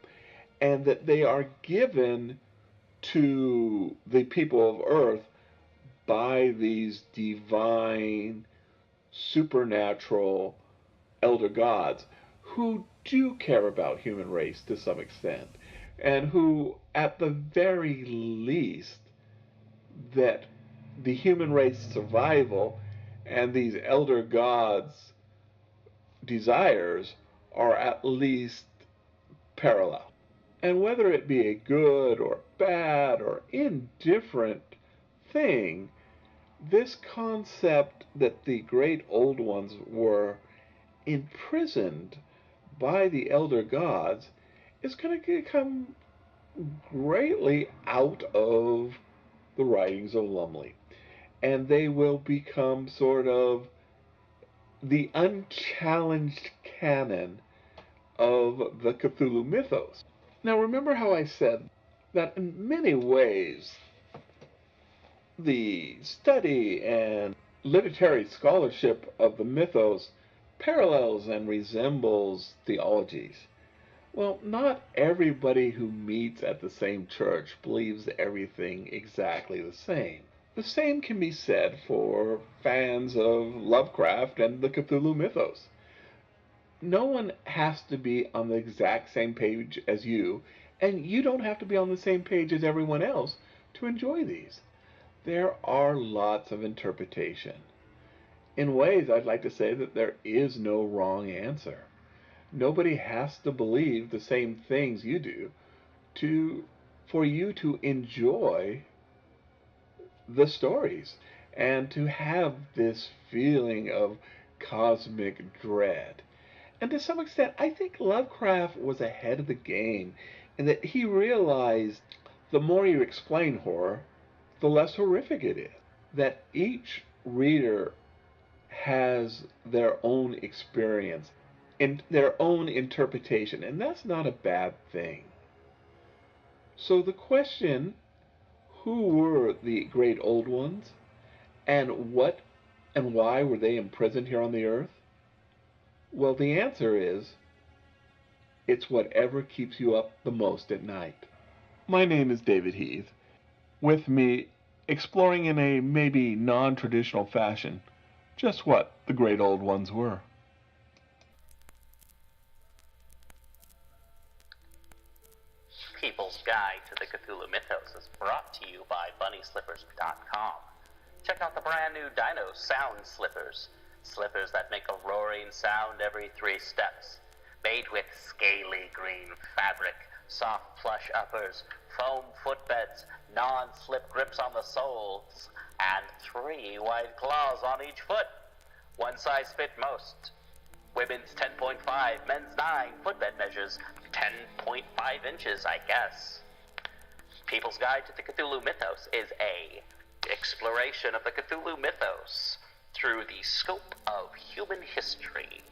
and that they are given to the people of Earth by these divine, supernatural elder gods who do care about human race to some extent, and who, at the very least, that the human race survival and these elder gods' desires are at least parallel. And whether it be a good or bad or indifferent thing, this concept that the great old ones were imprisoned by the elder gods is going to come greatly out of the writings of Lumley. And they will become sort of the unchallenged canon of the Cthulhu Mythos. Now, remember how I said that in many ways the study and literary scholarship of the mythos parallels and resembles theologies. Well, not everybody who meets at the same church believes everything exactly the same. The same can be said for fans of Lovecraft and the Cthulhu Mythos. No one has to be on the exact same page as you, and you don't have to be on the same page as everyone else to enjoy these. There are lots of interpretation. In ways, I'd like to say that there is no wrong answer. Nobody has to believe the same things you do for you to enjoy the stories and to have this feeling of cosmic dread. And to some extent, I think Lovecraft was ahead of the game in that he realized the more you explain horror, the less horrific it is. That each reader has their own experience and their own interpretation, and that's not a bad thing. So the question, who were the great old ones, and what and why were they imprisoned here on the earth? Well, the answer is, it's whatever keeps you up the most at night. My name is David Heath. With me, exploring in a maybe non-traditional fashion just what the great old ones were. People's Guide to the Cthulhu Mythos is brought to you by BunnySlippers.com. Check out the brand new Dino Sound Slippers. Slippers that make a roaring sound every 3 steps. Made with scaly green fabric, soft plush uppers, foam footbeds, non-slip grips on the soles, and 3 wide claws on each foot. One size fit most. Women's 10.5, men's 9, footbed measures 10.5 inches, I guess. People's Guide to the Cthulhu Mythos is a exploration of the Cthulhu Mythos through the scope of human history.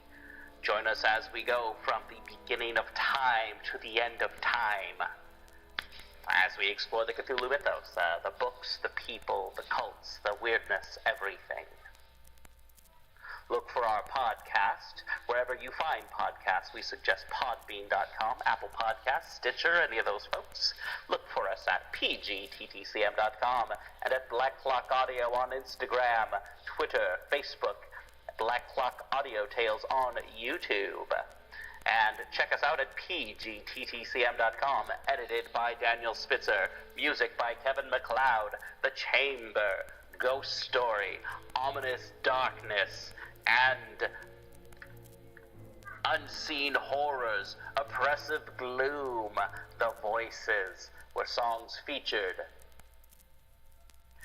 Join us as we go from the beginning of time to the end of time, as we explore the Cthulhu Mythos, the books, the people, the cults, the weirdness, everything. Look for our podcast wherever you find podcasts. We suggest podbean.com, Apple Podcasts, Stitcher, any of those folks. Look for us at pgttcm.com and at Black Clock Audio on Instagram, Twitter, Facebook, Black Clock Audio Tales on YouTube. And check us out at pgttcm.com, edited by Daniel Spitzer, music by Kevin MacLeod, The Chamber, Ghost Story, Ominous Darkness, and Unseen Horrors, Oppressive Gloom, The Voices were songs featured.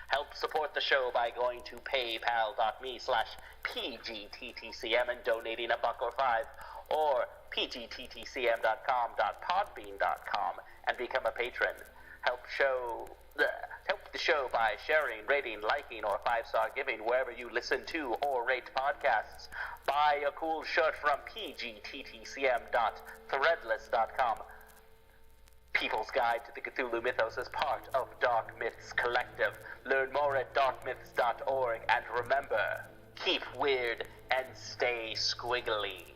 Help support the show by going to paypal.me/pgttcm and donating $1 or $5, or pgttcm.com.podbean.com and become a patron. Help the show by sharing, rating, liking, or 5-star giving wherever you listen to or rate podcasts. Buy a cool shirt from pgttcm.threadless.com. People's Guide to the Cthulhu Mythos is part of Dark Myths Collective. Learn more at darkmyths.org, and remember, keep weird and stay squiggly.